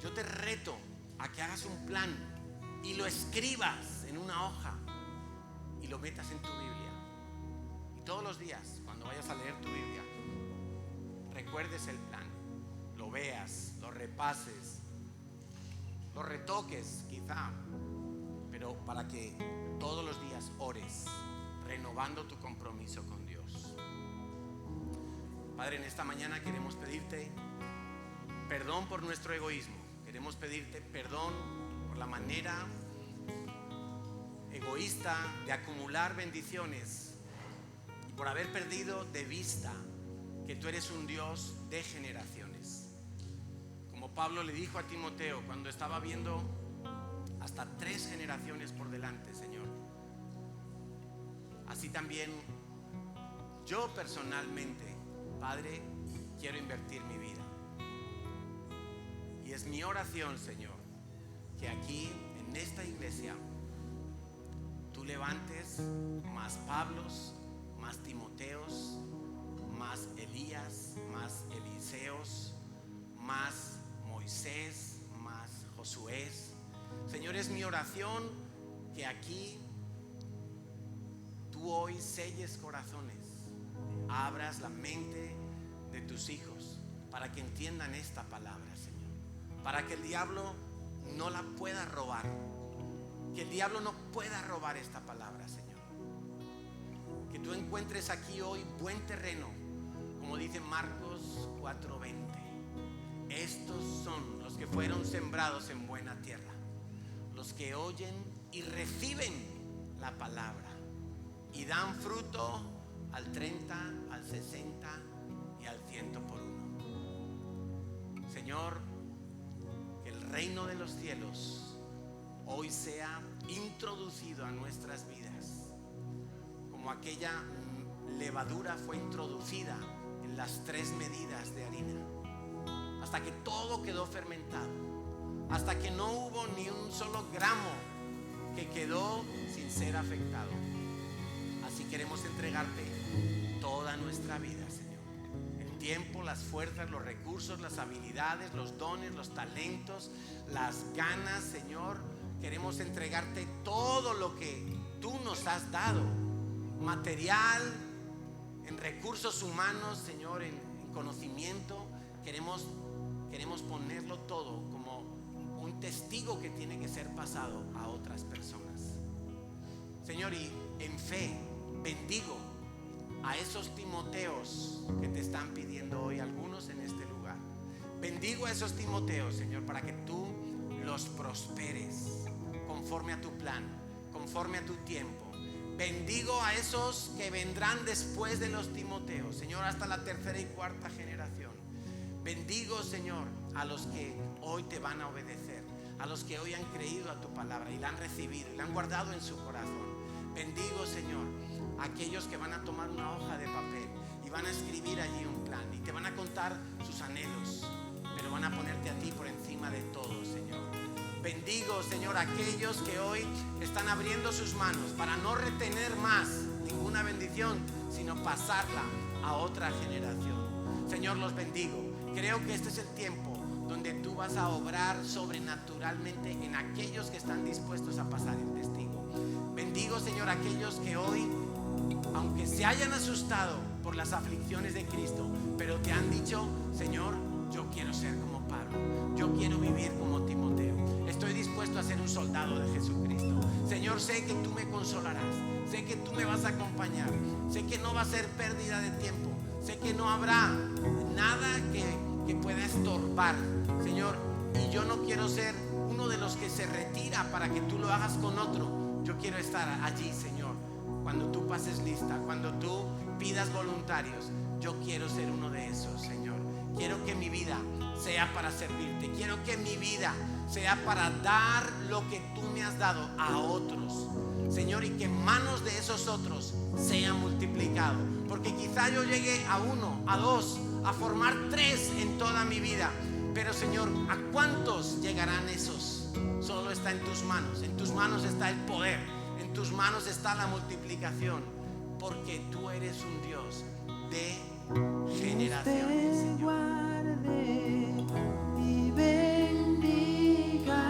Yo te reto a que hagas un plan y lo escribas en una hoja y lo metas en tu Biblia. Y todos los días, cuando vayas a leer tu Biblia, recuerdes el plan, lo veas, lo repases, lo retoques quizá, pero para que todos los días ores, renovando tu compromiso con Dios. Padre, en esta mañana queremos pedirte perdón por nuestro egoísmo. Queremos pedirte perdón por la manera egoísta de acumular bendiciones y por haber perdido de vista que tú eres un Dios de generaciones. Como Pablo le dijo a Timoteo cuando estaba viendo hasta 3 generaciones por delante, Señor. Así también yo personalmente, Padre, quiero invertir mi vida. Y es mi oración, Señor, que aquí en esta iglesia tú levantes más Pablos, más Timoteos, más Elías, más Eliseos, más Moisés, más Josué. Señor, es mi oración que aquí tú hoy selles corazones, abras la mente de tus hijos para que entiendan esta palabra, Señor, para que el diablo no la pueda robar, que el diablo no pueda robar esta palabra, Señor. Que tú encuentres aquí hoy buen terreno, como dice Marcos 4:20. Estos son los que fueron sembrados en buena tierra, los que oyen y reciben la palabra y dan fruto al 30, al 60 y al 100 por 1. Señor, reino de los cielos hoy sea introducido a nuestras vidas, como aquella levadura fue introducida en las 3 medidas de harina, hasta que todo quedó fermentado, hasta que no hubo ni un solo gramo que quedó sin ser afectado. Así queremos entregarte toda nuestra vida, Señor. El tiempo, las fuerzas, los recursos, las habilidades, los dones, los talentos, las ganas, Señor. Queremos entregarte todo lo que tú nos has dado, material, en recursos humanos, Señor, en conocimiento. Queremos ponerlo todo como un testigo que tiene que ser pasado a otras personas, Señor. Y en fe bendigo a esos Timoteos que te están pidiendo hoy, algunos en este lugar. Bendigo a esos Timoteos, Señor, para que tú los prosperes conforme a tu plan, conforme a tu tiempo. Bendigo a esos que vendrán después de los Timoteos, Señor, hasta la 3ª y 4ª generación. Bendigo, Señor, a los que hoy te van a obedecer, a los que hoy han creído a tu palabra y la han recibido y la han guardado en su corazón. Bendigo, Señor, a aquellos que van a tomar una hoja de papel y van a escribir allí un plan y te van a contar sus anhelos, pero van a ponerte a ti por encima de todo, Señor. Bendigo, Señor, a aquellos que hoy están abriendo sus manos para no retener más ninguna bendición, sino pasarla a otra generación. Señor, los bendigo. Creo que este es el tiempo donde tú vas a obrar sobrenaturalmente en aquellos que están dispuestos a pasar el testigo. Bendigo, Señor, a aquellos que hoy, aunque se hayan asustado por las aflicciones de Cristo, pero te han dicho: Señor, yo quiero ser como Pablo, yo quiero vivir como Timoteo, estoy dispuesto a ser un soldado de Jesucristo. Señor, sé que tú me consolarás, sé que tú me vas a acompañar, sé que no va a ser pérdida de tiempo, sé que no habrá nada que pueda estorbar, Señor. Y yo no quiero ser uno de los que se retira para que tú lo hagas con otro. Yo quiero estar allí, Señor, cuando tú pases lista, cuando tú pidas voluntarios. Yo quiero ser uno de esos, Señor. Quiero que mi vida sea para servirte, quiero que mi vida sea para dar lo que tú me has dado a otros, Señor, y que en manos de esos otros sea multiplicado. Porque quizá yo llegue a 1, a 2, a formar 3 en toda mi vida, pero, Señor, ¿a cuántos llegarán esos? Solo está en tus manos está el poder, en tus manos está la multiplicación, porque tú eres un Dios de generaciones, Señor. Y bendiga,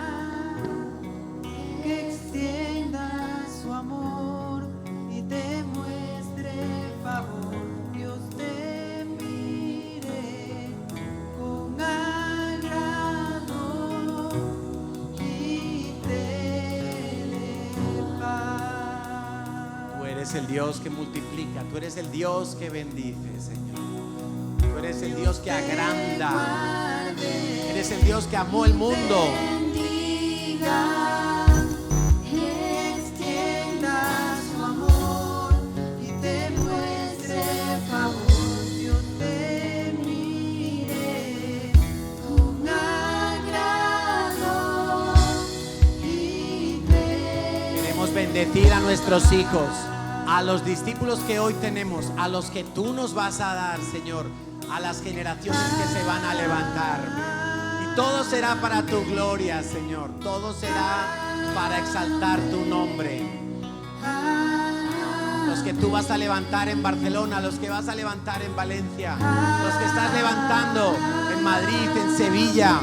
que extienda su amor y te muestre favor. Dios te mire con agrado y te dé paz. Tú eres el Dios que multiplica, tú eres el Dios que bendice, Señor. Tú eres el Dios que agranda, eres el Dios que amó el mundo. Bendiga, extienda su amor y te muestre favor. Dios te mire con agrado y te... Queremos bendecir a nuestros hijos, a los discípulos que hoy tenemos, a los que tú nos vas a dar, Señor, a las generaciones que se van a levantar. Y todo será para tu gloria, Señor. Todo será para exaltar tu nombre. Los que tú vas a levantar en Barcelona, los que vas a levantar en Valencia, los que estás levantando en Madrid, en Sevilla,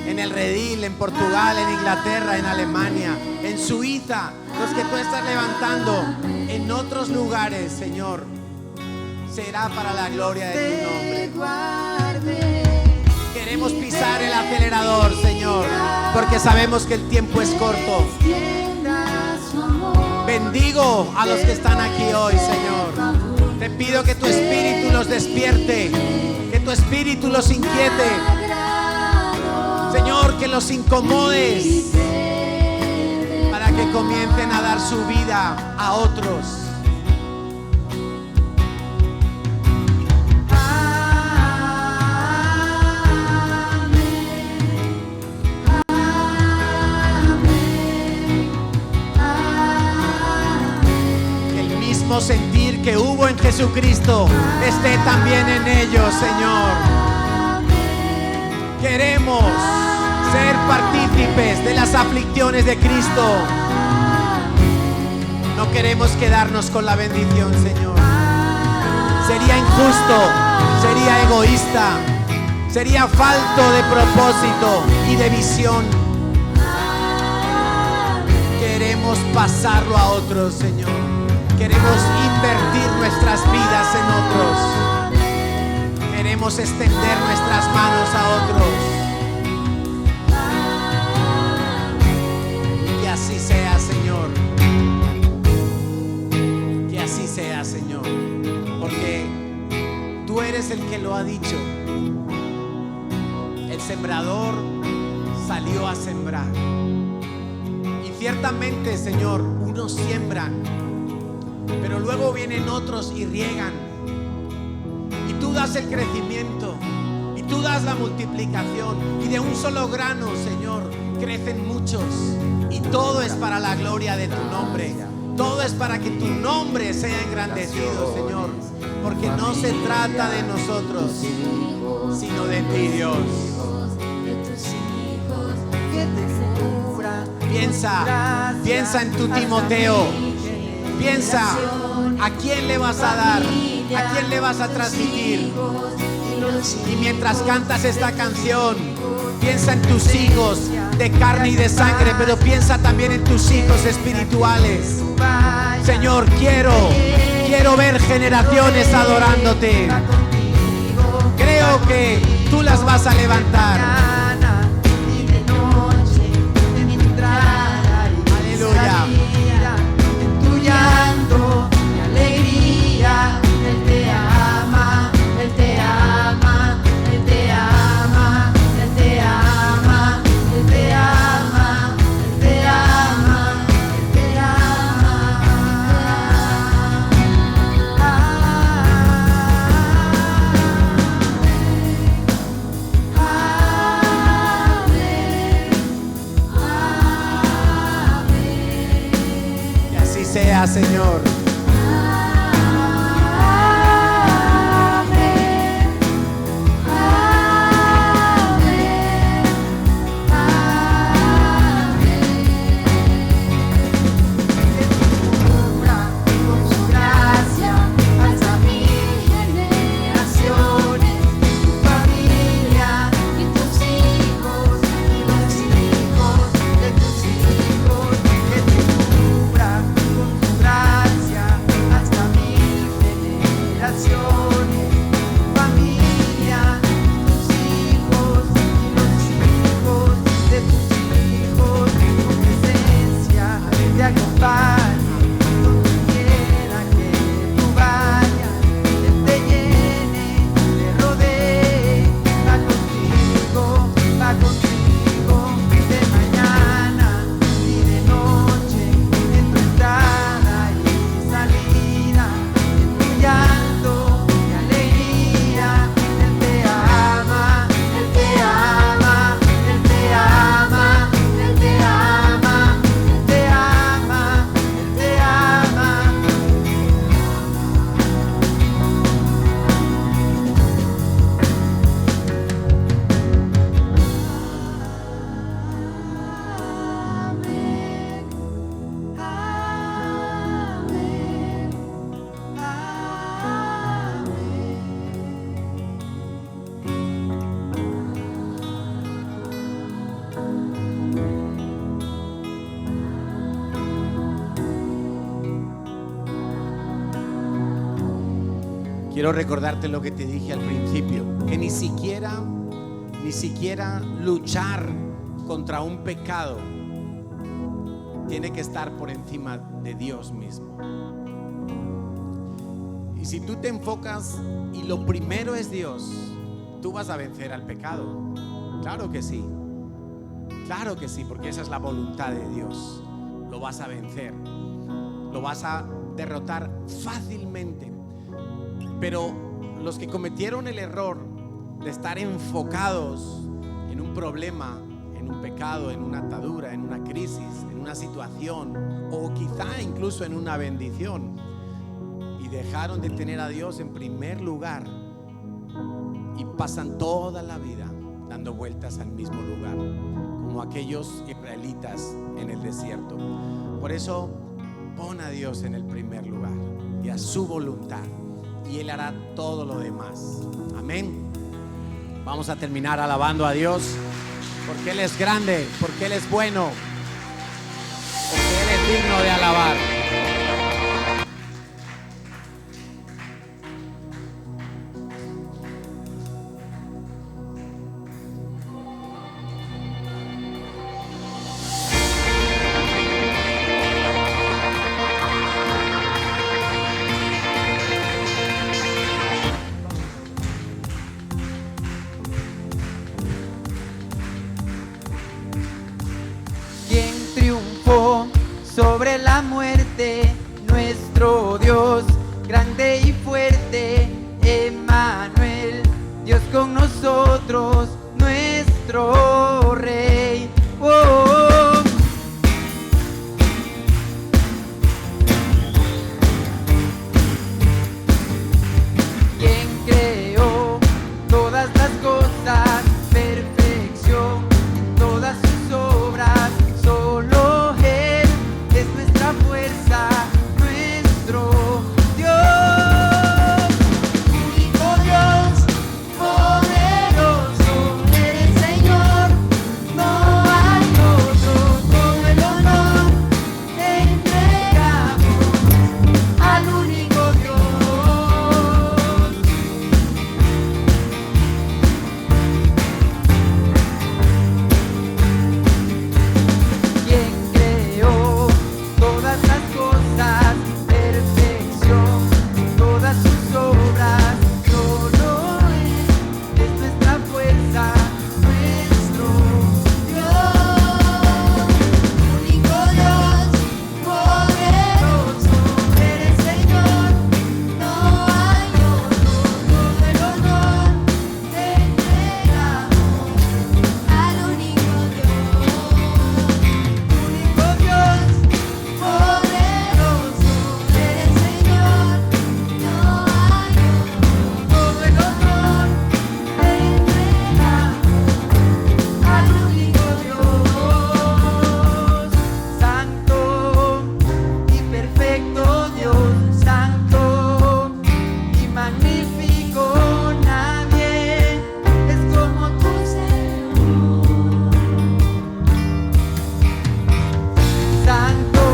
en el Redil, en Portugal, en Inglaterra, en Alemania, en Suiza, los que tú estás levantando en otros lugares, Señor, será para la gloria de tu nombre. Queremos pisar el acelerador, Señor, porque sabemos que el tiempo es corto. Bendigo a los que están aquí hoy, Señor. Te pido que tu espíritu los despierte, que tu espíritu los inquiete, Señor, que los incomodes para que comiencen a dar su vida a otros. mismo sentir que hubo en Jesucristo esté también en ellos, Señor. Queremos ser partícipes de las aflicciones de Cristo. No queremos quedarnos con la bendición, Señor. Sería injusto, sería egoísta, sería falto de propósito y de visión. Queremos pasarlo a otros, Señor. Queremos invertir nuestras vidas en otros. Queremos extender nuestras manos a otros. Que así sea, Señor. Que así sea, Señor. Porque tú eres el que lo ha dicho. El sembrador salió a sembrar. Y ciertamente, Señor, unos siembran, pero luego vienen otros y riegan. Y tú das el crecimiento, y tú das la multiplicación. Y de un solo grano, Señor, crecen muchos. Y todo es para la gloria de tu nombre. Todo es para que tu nombre sea engrandecido, Señor. Porque no se trata de nosotros, sino de ti, Dios. Piensa en tu Timoteo. Piensa a quién le vas a dar, a quién le vas a transmitir. Y mientras cantas esta canción, piensa en tus hijos de carne y de sangre, pero piensa también en tus hijos espirituales. Señor, quiero ver generaciones adorándote. Creo que tú las vas a levantar. Aleluya. Tu llanto, mi alegría, Él te ama, Él te ama, Él te ama, Él te ama, Él te ama, Él te ama, Él te Que así sea, Señor. Quiero recordarte lo que te dije al principio, que ni siquiera luchar contra un pecado tiene que estar por encima de Dios mismo. Y si tú te enfocas y lo primero es Dios, tú vas a vencer al pecado. Claro que sí, porque esa es la voluntad de Dios. Lo vas a vencer, lo vas a derrotar fácilmente. Pero los que cometieron el error de estar enfocados en un problema, en un pecado, en una atadura, en una crisis, en una situación, o quizá incluso en una bendición, dejaron de tener a Dios en primer lugar y pasan toda la vida dando vueltas al mismo lugar, como aquellos israelitas en el desierto. Por eso pon a Dios en el primer lugar y a su voluntad, y Él hará todo lo demás. Amén. Vamos a terminar alabando a Dios, porque Él es grande, porque Él es bueno, porque Él es digno de alabar. Sobre la muerte, nuestro Dios, grande y fuerte, Emmanuel, Dios con nosotros, nuestro Rey. Oh. Quien creó todas las cosas, perfección, todas sus obras, solo Él es nuestra fuerza, nuestro Dios, único Dios, poderoso, eres Señor, no hay otro, todo el honor entregamos al único Dios. Quien creó todas las cosas, perfección, todas sus obras, solo Él es nuestra fuerza, nuestro Dios, único Dios, poderoso, eres Señor, no hay otro, todo el honor entregamos al único Dios. Único Dios, poderoso, eres Señor, no hay otro, todo el honor entregamos al único Dios. Santo y perfecto Dios, santo y magnífico, nadie es como tú, Señor. Santo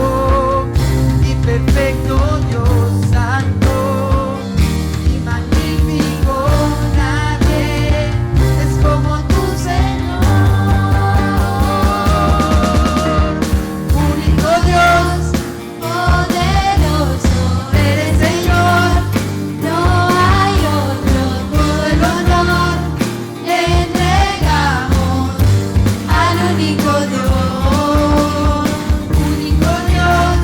y perfecto Dios, santo y magnífico, nadie es como tú, Señor. Único Dios, poderoso, eres Señor, no hay otro, todo el honor entregamos al único Dios. Único Dios,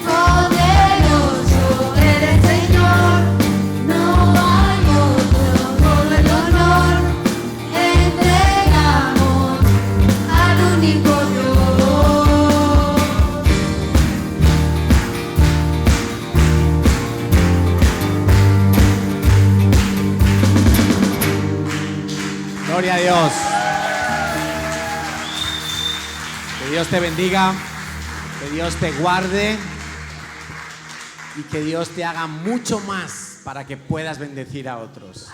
poderoso, eres Señor, no hay otro, todo el honor entregamos al único Dios. Gloria a Dios. Que Dios te bendiga, que Dios te guarde y que Dios te haga mucho más para que puedas bendecir a otros.